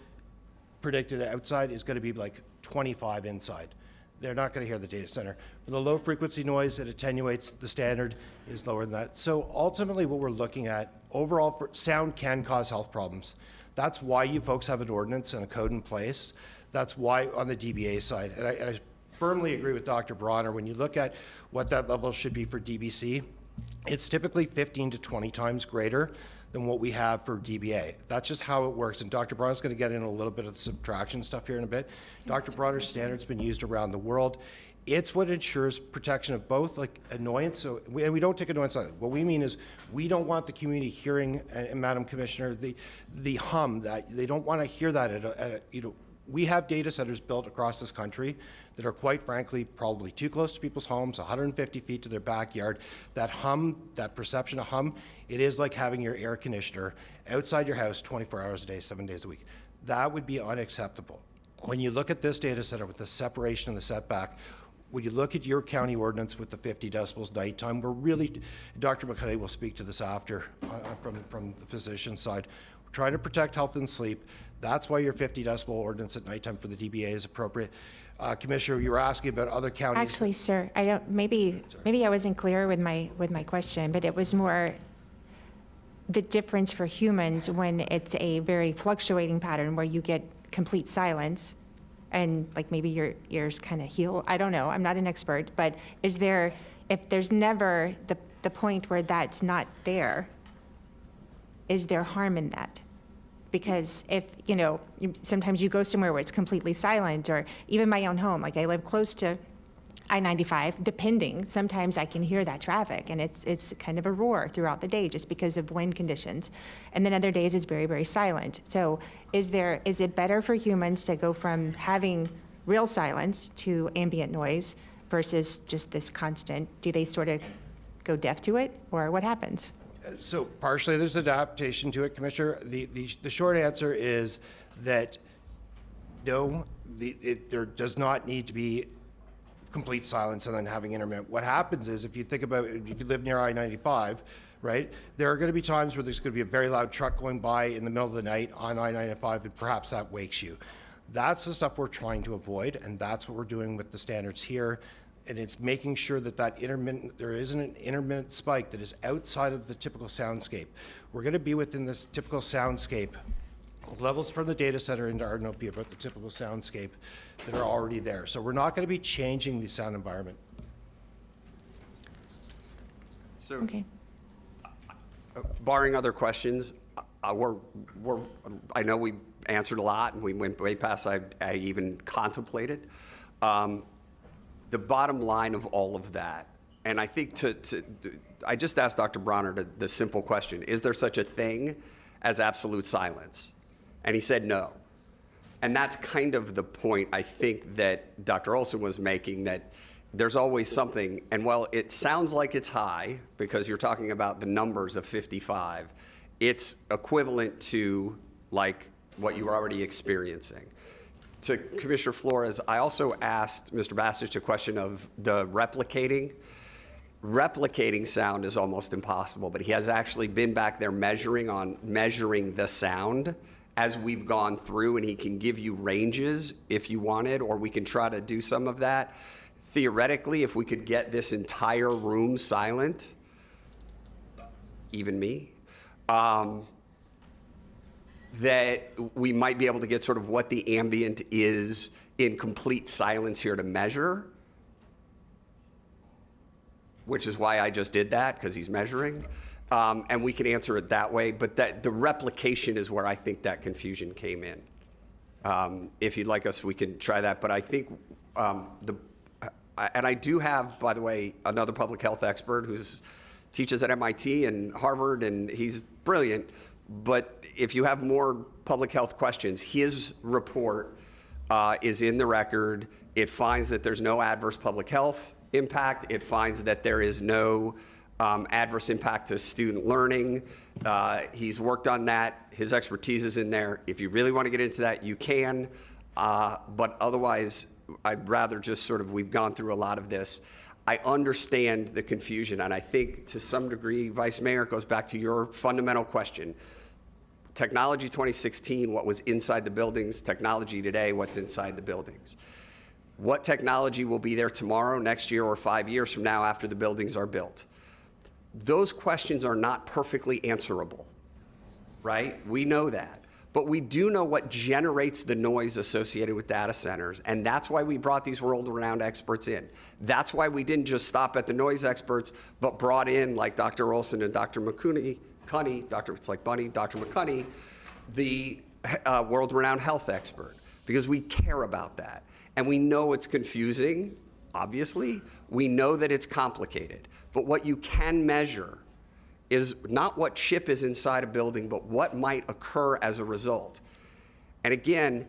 K: predicted outside is going to be like 25 inside. They're not going to hear the data center. For the low frequency noise, it attenuates, the standard is lower than that. So ultimately what we're looking at, overall sound can cause health problems. That's why you folks have an ordinance and a code in place. That's why on the DBA side, and I firmly agree with Dr. Bronner, when you look at what that level should be for DBC, it's typically 15 to 20 times greater than what we have for DBA. That's just how it works. And Dr. Bronner's going to get into a little bit of the subtraction stuff here in a bit. Dr. Bronner's standard's been used around the world. It's what ensures protection of both like annoyance. So we don't take annoyance out. What we mean is we don't want the community hearing, and Madam Commissioner, the hum that they don't want to hear that we have data centers built across this country that are quite frankly probably too close to people's homes, 150 feet to their backyard. That hum, that perception of hum, it is like having your air conditioner outside your house 24 hours a day, 7 days a week. That would be unacceptable. When you look at this data center with the separation and the setback, when you look at your county ordinance with the 50 decibels nighttime, we're really, Dr. McCuddy will speak to this after from the physician side. We're trying to protect health and sleep. That's why your 50 decibel ordinance at nighttime for the DBA is appropriate. Commissioner, you were asking about other counties.
A: Actually, sir, I don't, maybe I wasn't clear with my question, but it was more the difference for humans when it's a very fluctuating pattern where you get complete silence and like maybe your ears kind of heal. I don't know. I'm not an expert, but if there's never the point where that's not there, is there harm in that? Because if, sometimes you go somewhere where it's completely silent, or even my own home, like I live close to I-95, depending, sometimes I can hear that traffic, and it's kind of a roar throughout the day just because of wind conditions. And then other days it's very, very silent. So is it better for humans to go from having real silence to ambient noise versus just this constant? Do they sort of go deaf to it, or what happens?
K: So partially there's adaptation to it, Commissioner. The short answer is that no, there does not need to be complete silence and then having intermittent. What happens is if you live near I-95, right, there are going to be times where there's going to be a very loud truck going by in the middle of the night on I-95, and perhaps that wakes you. That's the stuff we're trying to avoid, and that's what we're doing with the standards here. And it's making sure that there isn't an intermittent spike that is outside of the typical soundscape. We're going to be within this typical soundscape. Levels from the data center into RNOP about the typical soundscape that are already there. So we're not going to be changing the sound environment.
D: So,
A: Okay.
D: barring other questions, I know we answered a lot, and we went way past I even contemplated. The bottom line of all of that, and I think I just asked Dr. Bronner the simple question, is there such a thing as absolute silence? And he said no. And that's kind of the point I think that Dr. Olson was making, that there's always something, and while it sounds like it's high, because you're talking about the numbers of 55, it's equivalent to like what you were already experiencing. To Commissioner Flores, I also asked Mr. Bastich a question of the replicating. Replicating sound is almost impossible, but he has actually been back there measuring the sound, as we've gone through, and he can give you ranges if you wanted, or we can try to do some of that. Theoretically, if we could get this entire room silent, even me, that we might be able to get sort of what the ambient is in complete silence here to measure, which is why I just did that, because he's measuring. And we can answer it that way, but that the replication is where I think that confusion came in. If you'd like us, we can try that, but I think and I do have, by the way, another public health expert who teaches at MIT and Harvard, and he's brilliant. But if you have more public health questions, his report is in the record. It finds that there's no adverse public health impact. It finds that there is no adverse impact to student learning. He's worked on that. His expertise is in there. If you really want to get into that, you can. But otherwise, I'd rather just sort of, we've gone through a lot of this. I understand the confusion, and I think to some degree, Vice Mayor, it goes back to your fundamental question. Technology 2016, what was inside the buildings? Technology today, what's inside the buildings? What technology will be there tomorrow, next year, or 5 years from now after the buildings are built? Those questions are not perfectly answerable, right? We know that. But we do know what generates the noise associated with data centers, and that's why we brought these world-renowned experts in. That's why we didn't just stop at the noise experts, but brought in, like Dr. Olson and Dr. McCunny, it's like Bunny, Dr. McCunny, the world-renowned health expert, because we care about that. And we know it's confusing, obviously. We know that it's complicated. But what you can measure is not what chip is inside a building, but what might occur as a result. And again,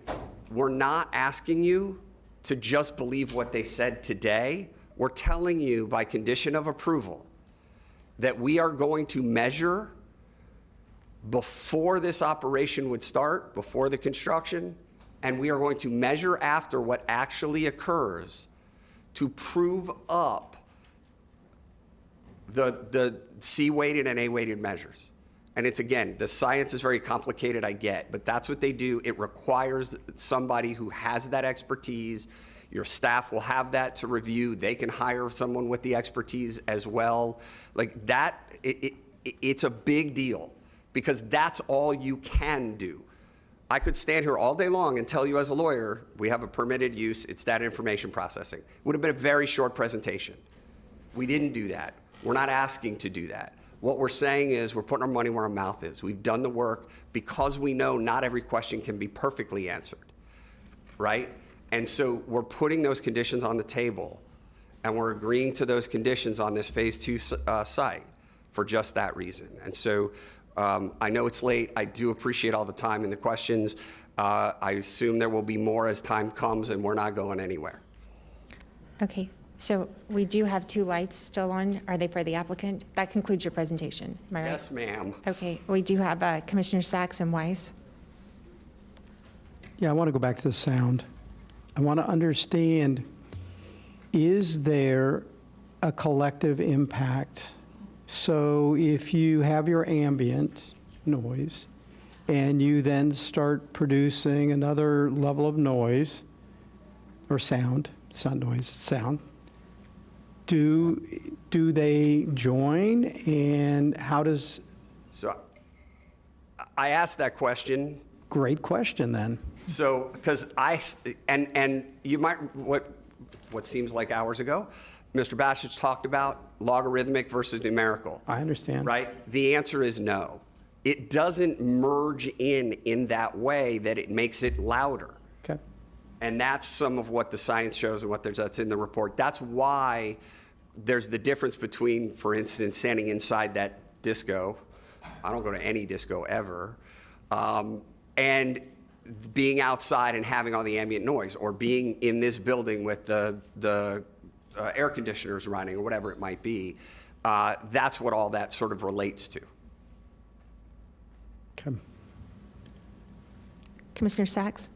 D: we're not asking you to just believe what they said today. We're telling you by condition of approval that we are going to measure before this operation would start, before the construction, and we are going to measure after what actually occurs to prove up the C-weighted and A-weighted measures. And it's, again, the science is very complicated, I get, but that's what they do. It requires somebody who has that expertise. Your staff will have that to review. They can hire someone with the expertise as well. Like that, it's a big deal because that's all you can do. I could stand here all day long and tell you as a lawyer, we have a permitted use, it's data information processing. It would have been a very short presentation. We didn't do that. We're not asking to do that. What we're saying is we're putting our money where our mouth is. We've done the work because we know not every question can be perfectly answered, right? And so we're putting those conditions on the table, and we're agreeing to those conditions on this phase 2 site for just that reason. And so I know it's late. I do appreciate all the time and the questions. I assume there will be more as time comes, and we're not going anywhere.
A: Okay, so we do have 2 lights still on. Are they for the applicant? That concludes your presentation, am I right?
D: Yes, ma'am.
A: Okay, we do have Commissioner Sachs and Weiss.
J: Yeah, I want to go back to the sound. I want to understand, is there a collective impact? So if you have your ambient noise and you then start producing another level of noise or sound, it's not noise, it's sound, do they join, and how does?
D: So I asked that question.
J: Great question then.
D: So, because and you might, what seems like hours ago, Mr. Bashich talked about logarithmic versus numerical.
J: I understand.
D: Right? The answer is no. It doesn't merge in that way that it makes it louder.
J: Okay.
D: And that's some of what the science shows and that's in the report. That's why there's the difference between, for instance, standing inside that disco. I don't go to any disco ever. And being outside and having all the ambient noise, or being in this building with the air conditioners running or whatever it might be. That's what all that sort of relates to.
J: Okay.
A: Commissioner Sachs?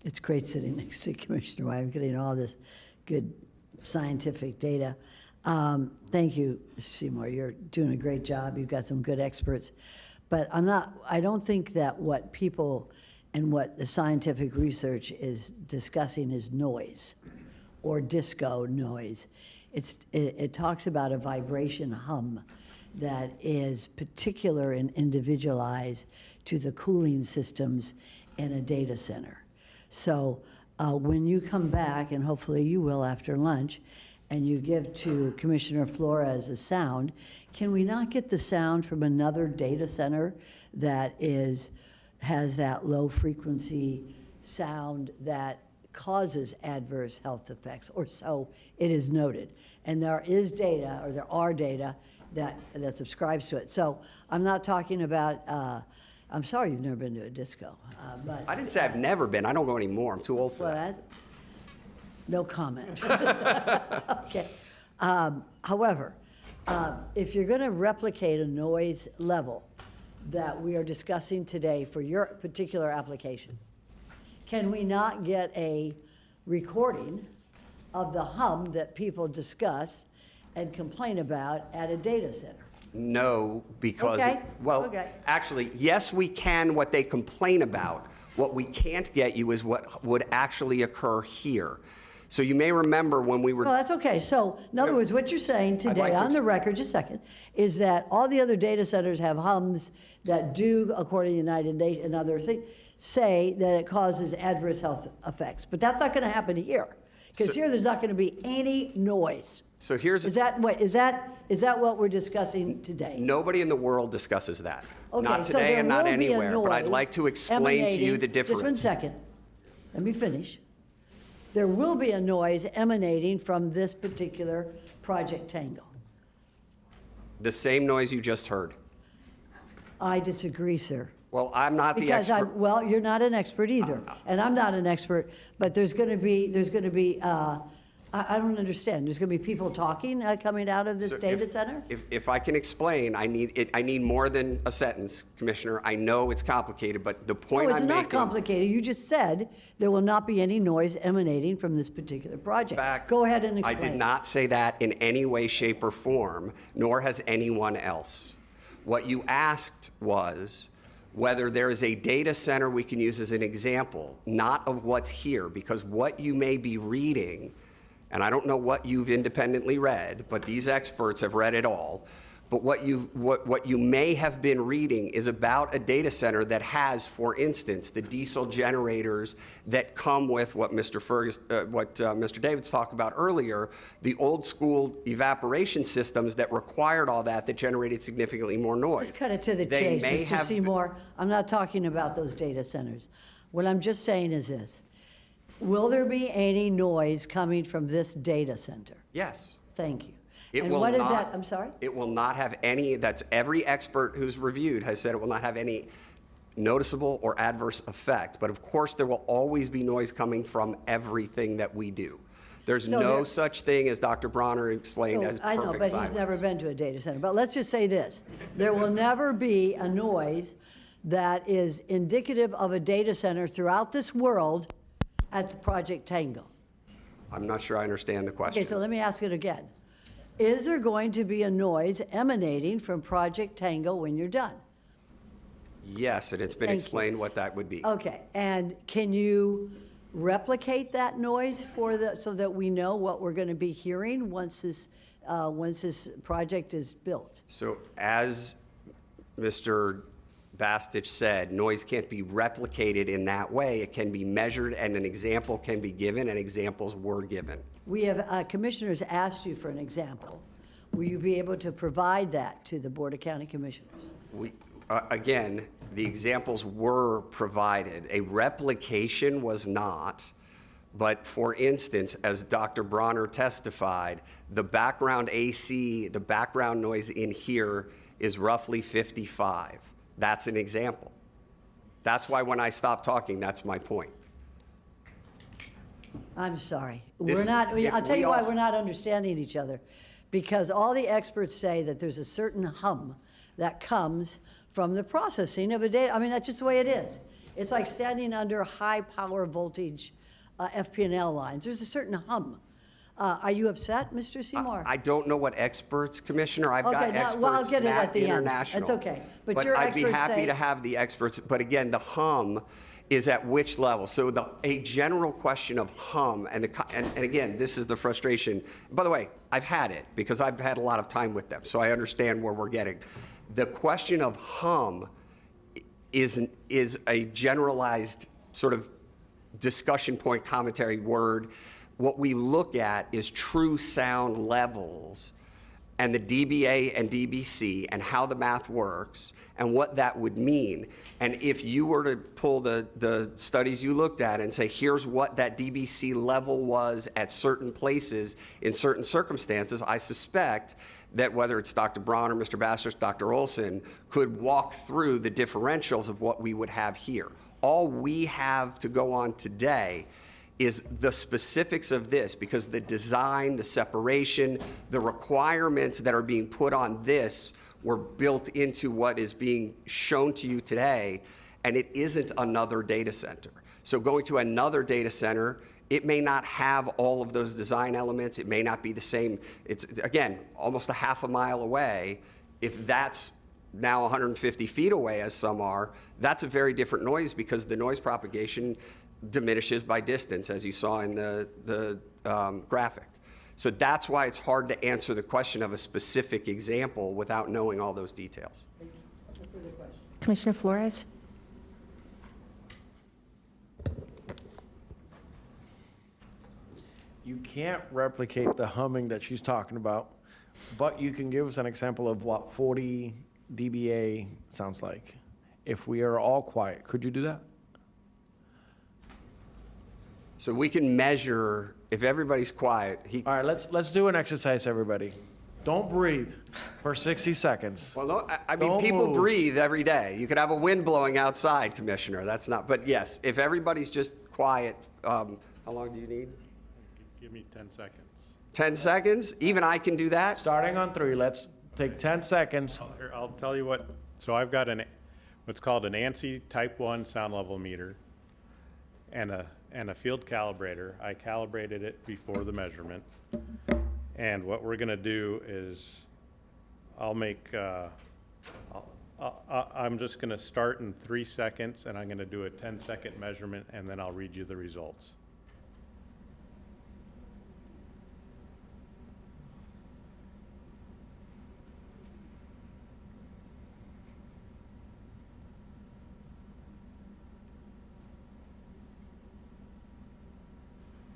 I: It's great sitting next to Commissioner White. I'm getting all this good scientific data. Thank you, Seymour. You're doing a great job. You've got some good experts. But I don't think that what people and what the scientific research is discussing is noise or disco noise. It talks about a vibration hum that is particular and individualized to the cooling systems in a data center. So when you come back, and hopefully you will after lunch, and you give to Commissioner Flores a sound, can we not get the sound from another data center that has that low frequency sound that causes adverse health effects, or so it is noted? And there is data, or there are data that subscribes to it. So I'm not talking about, I'm sorry you've never been to a disco, but.
D: I didn't say I've never been. I don't go anymore. I'm too old for
I: Well,
D: that.
I: no comment. Okay. However, if you're going to replicate a noise level that we are discussing today for your particular application, can we not get a recording of the hum that people discuss and complain about at a data center?
D: No, because,
I: Okay,
D: well,
I: okay.
D: actually, yes, we can what they complain about. What we can't get you is what would actually occur here. So you may remember when we were.
I: Well, that's okay. So, in other words, what you're saying
D: I'd
I: today,
D: like to
I: on the record, just a second, is that all the other data centers have hums that do, according to the United Nations and other things, say that it causes adverse health effects. But that's not going to happen here, because
D: So-
I: here there's not going to be any noise.
D: So here's.
I: Is that what we're discussing today?
D: Nobody in the world discusses that.
I: Okay,
D: Not
I: so
D: today
I: there
D: and not
I: will be a
D: anywhere, but I'd
I: noise
D: like to explain to you the
I: emanating-
D: difference.
I: Just one second. Let me finish. There will be a noise emanating from this particular Project Tango.
D: The same noise you just heard.
I: I disagree, sir.
D: Well, I'm not the
I: Because
D: expert.
I: well, you're not an expert either, and I'm not an expert, but there's going to be, I don't understand. There's going to be people talking coming out of this
D: So
I: data center?
D: If I can explain, I need more than a sentence, Commissioner. I know it's complicated, but the point
I: No,
D: I'm
I: it's
D: making.
I: not complicated. You just said there will not be any noise emanating from this particular project.
D: Fact,
I: Go ahead and
D: I
I: explain.
D: did not say that in any way, shape, or form, nor has anyone else. What you asked was whether there is a data center we can use as an example, not of what's here, because what you may be reading, and I don't know what you've independently read, but these experts have read it all. But what you may have been reading is about a data center that has, for instance, the diesel generators that come with what Mr. Davids talked about earlier, the old school evaporation systems that required all that generated significantly more noise.
I: Let's cut it to the
D: They
I: chase,
D: may
I: Mr.
D: have-
I: Seymour. I'm not talking about those data centers. What I'm just saying is this. Will there be any noise coming from this data center?
D: Yes.
I: Thank you.
D: It
I: And
D: will
I: what is
D: not-
I: that? I'm sorry?
D: It will not have any, that's every expert who's reviewed has said it will not have any noticeable or adverse effect. But of course, there will always be noise coming from everything that we do. There's
I: So
D: no
I: there-
D: such thing, as Dr. Bronner explained,
I: So,
D: as
I: I know,
D: perfect
I: but
D: silence.
I: he's never been to a data center. But let's just say this. There will never be a noise that is indicative of a data center throughout this world at the Project Tango.
D: I'm not sure I understand the question.
I: Okay, so let me ask it again. Is there going to be a noise emanating from Project Tango when you're done?
D: Yes, and it's been
I: Thank you.
D: explained what that would be.
I: Okay, and can you replicate that noise so that we know what we're going to be hearing once this project is built?
D: So as Mr. Bastich said, noise can't be replicated in that way. It can be measured, and an example can be given, and examples were given.
I: We have, commissioners asked you for an example. Will you be able to provide that to the Board of County Commissioners?
D: Again, the examples were provided. A replication was not. But for instance, as Dr. Bronner testified, the background AC, the background noise in here is roughly 55. That's an example. That's why when I stop talking, that's my point.
I: I'm sorry.
D: This-
I: We're not,
D: if
I: I'll tell
D: we
I: you why
D: all-
I: we're not understanding each other. Because all the experts say that there's a certain hum that comes from the processing of a data. I mean, that's just the way it is. It's like standing under high power voltage FP&L lines. There's a certain hum Are you upset, Mr. Seymour?
D: I don't know what experts, Commissioner. I've got
I: Okay, now-
D: experts,
I: well, I'll get it at
D: Nat
I: the end.
D: International.
I: That's okay. But your
D: I'd be
I: experts
D: happy
I: say-
D: to have the experts, but again, the hum is at which level? So a general question of hum, and again, this is the frustration. By the way, I've had it because I've had a lot of time with them, so I understand where we're getting. The question of hum is a generalized sort of discussion point, commentary word. What we look at is true sound levels and the DBA and DBC and how the math works and what that would mean. And if you were to pull the studies you looked at and say, here's what that DBC level was at certain places in certain circumstances, I suspect that whether it's Dr. Braun or Mr. Bassers, Dr. Olson could walk through the differentials of what we would have here. All we have to go on today is the specifics of this, because the design, the separation, the requirements that are being put on this were built into what is being shown to you today, and it isn't another data center. So going to another data center, it may not have all of those design elements. It may not be the same. It's, again, almost a half a mile away. If that's now 150 feet away, as some are, that's a very different noise because the noise propagation diminishes by distance, as you saw in the graphic. So that's why it's hard to answer the question of a specific example without knowing all those details.
A: Commissioner Flores?
F: You can't replicate the humming that she's talking about, but you can give us an example of what 40 dBA sounds like. If we are all quiet, could you do that?
D: So we can measure, if everybody's quiet,
F: All right, let's do an exercise, everybody. Don't breathe for 60 seconds.
D: well, no, I mean,
F: Don't
D: people
F: move.
D: breathe every day. You could have a wind blowing outside, Commissioner. That's not, but yes, if everybody's just quiet, how long do you need?
E: Give me 10 seconds.
D: 10 seconds? Even I can do that?
F: Starting on 3, let's take 10 seconds.
E: Here, I'll tell you what, so I've got what's called an ANSI Type 1 sound level meter and a field calibrator. I calibrated it before the measurement. And what we're gonna do is I'm just gonna start in 3 seconds and I'm gonna do a 10-second measurement and then I'll read you the results.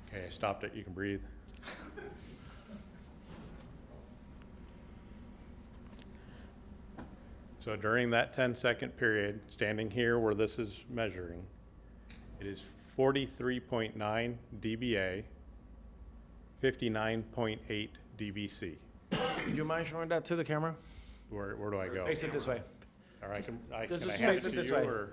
E: Okay, I stopped it. You can breathe. So during that 10-second period, standing here where this is measuring, it is 43.9 dBA, 59.8 dBc.
F: Do you mind showing that to the camera?
E: Where do I go?
F: Face it this way.
E: All right, can I
F: just
E: hand
F: face
E: it
F: it
E: to
F: this
E: you
F: way.
E: or?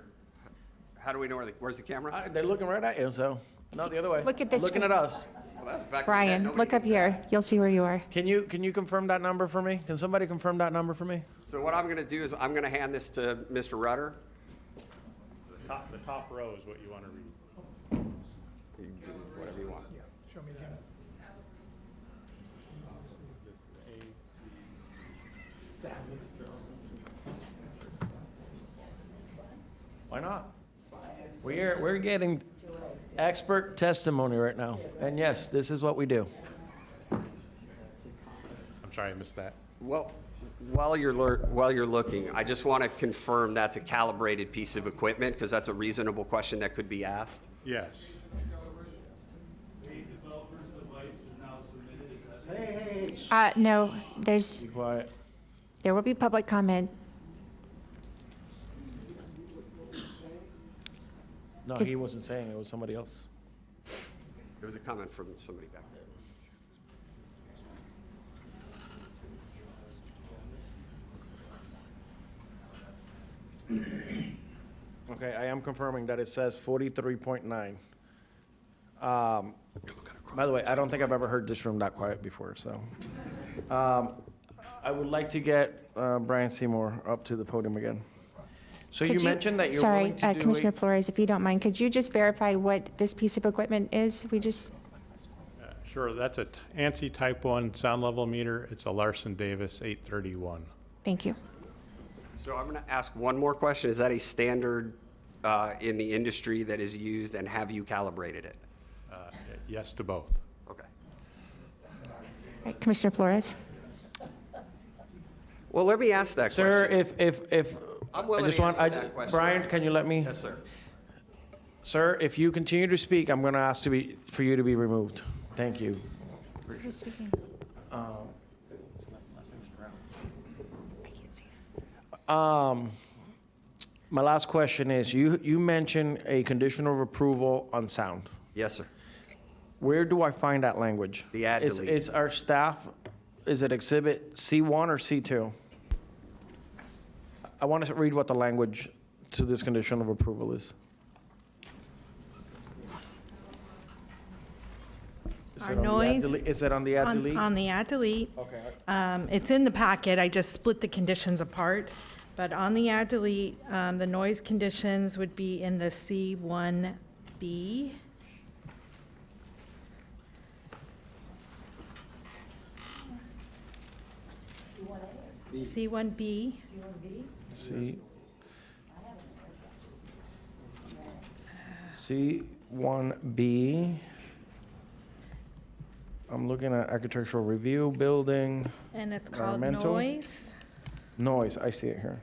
D: How do we know where's the camera?
F: They're looking right at you, so, no, the other way.
A: Look at this
F: Looking
A: screen.
F: at us.
D: Well, that's back
A: Brian, look up here. You'll see where you are.
F: Can you confirm that number for me? Can somebody confirm that number for me?
D: So what I'm gonna do is I'm gonna hand this to Mr. Rudder.
E: The top row is what you want to read.
D: You can do whatever you want.
F: Why not? We're getting expert testimony right now. And yes, this is what we do.
E: I'm sorry, I missed that.
D: Well, while you're looking, I just want to confirm that's a calibrated piece of equipment, because that's a reasonable question that could be asked.
E: Yes.
A: No,
F: Be quiet.
A: there will be public comment.
F: No, he wasn't saying, it was somebody else.
D: There was a comment from somebody back there.
F: Okay, I am confirming that it says 43.9. By the way, I don't think I've ever heard this room that quiet before, so. I would like to get Brian Seymour up to the podium again. So
A: Could
F: you mentioned that you're
A: Sorry,
F: willing to do
A: Commissioner Flores, if you don't mind, could you just verify what this piece of equipment is? We just,
E: Sure, that's a ANSI Type 1 sound level meter. It's a Larson Davis 831.
A: Thank you.
D: So I'm going to ask one more question. Is that a standard in the industry that is used, and have you calibrated it?
E: Yes to both.
D: Okay.
A: All right, Commissioner Flores?
D: Well, let me ask that
F: Sir,
D: question.
F: if,
D: I'm willing to answer that question.
F: Brian, can you let me?
D: Yes, sir.
F: Sir, if you continue to speak, I'm going to ask for you to be removed. Thank you.
A: Who's speaking? I can't see.
F: My last question is, you mentioned a condition of approval on sound.
D: Yes, sir.
F: Where do I find that language?
D: The add delete.
F: Is our staff, is it exhibit C1 or C2? I want to read what the language to this condition of approval is.
L: Our noise.
F: Is it on the add delete?
L: On the add delete.
F: Okay.
L: It's in the packet, I just split the conditions apart. But on the add delete, the noise conditions would be in the C1B. C1B.
F: C. C1B. I'm looking at architectural review, building,
L: And it's called
F: Environmental.
L: noise.
F: noise. I see it here.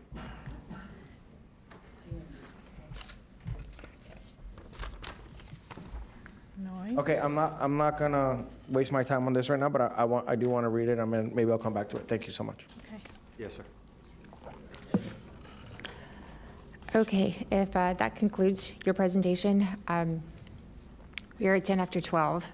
L: Noise.
F: Okay, I'm not gonna waste my time on this right now, but I do want to read it. Maybe I'll come back to it. Thank you so much.
L: Okay.
D: Yes, sir.
A: Okay, if that concludes your presentation, we are at 10 after 12.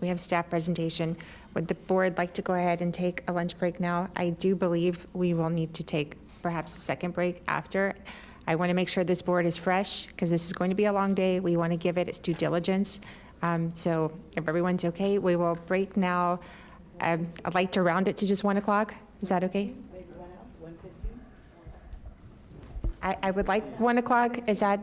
A: We have staff presentation. Would the board like to go ahead and take a lunch break now? I do believe we will need to take perhaps a second break after. I want to make sure this board is fresh because this is going to be a long day. We want to give it its due diligence. So if everyone's okay, we will break now. I'd like to round it to just 1 o'clock. Is that okay? I would like 1 o'clock. Is that?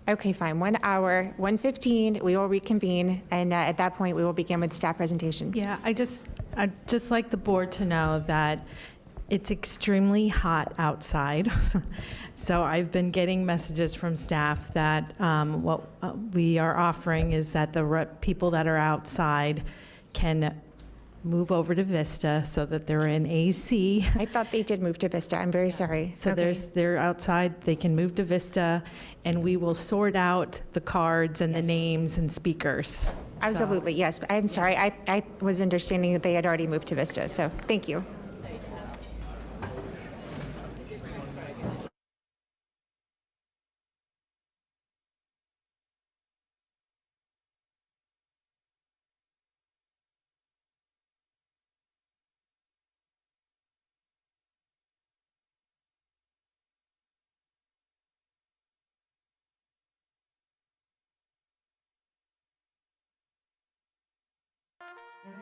A: Okay, fine. 1 hour, 1:15, we will reconvene, and at that point, we will begin with staff presentation.
L: Yeah, I'd just like the board to know that it's extremely hot outside. So I've been getting messages from staff that what we are offering is that the people that are outside can move over to Vista so that they're in AC.
A: I thought they did move to Vista. I'm very sorry.
L: So
A: Okay.
L: they're outside, they can move to Vista, and we will sort out the cards and the names and speakers. So-
A: Absolutely, yes. I'm sorry. I was understanding that they had already moved to Vista, so thank you.
L: Thank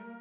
L: you.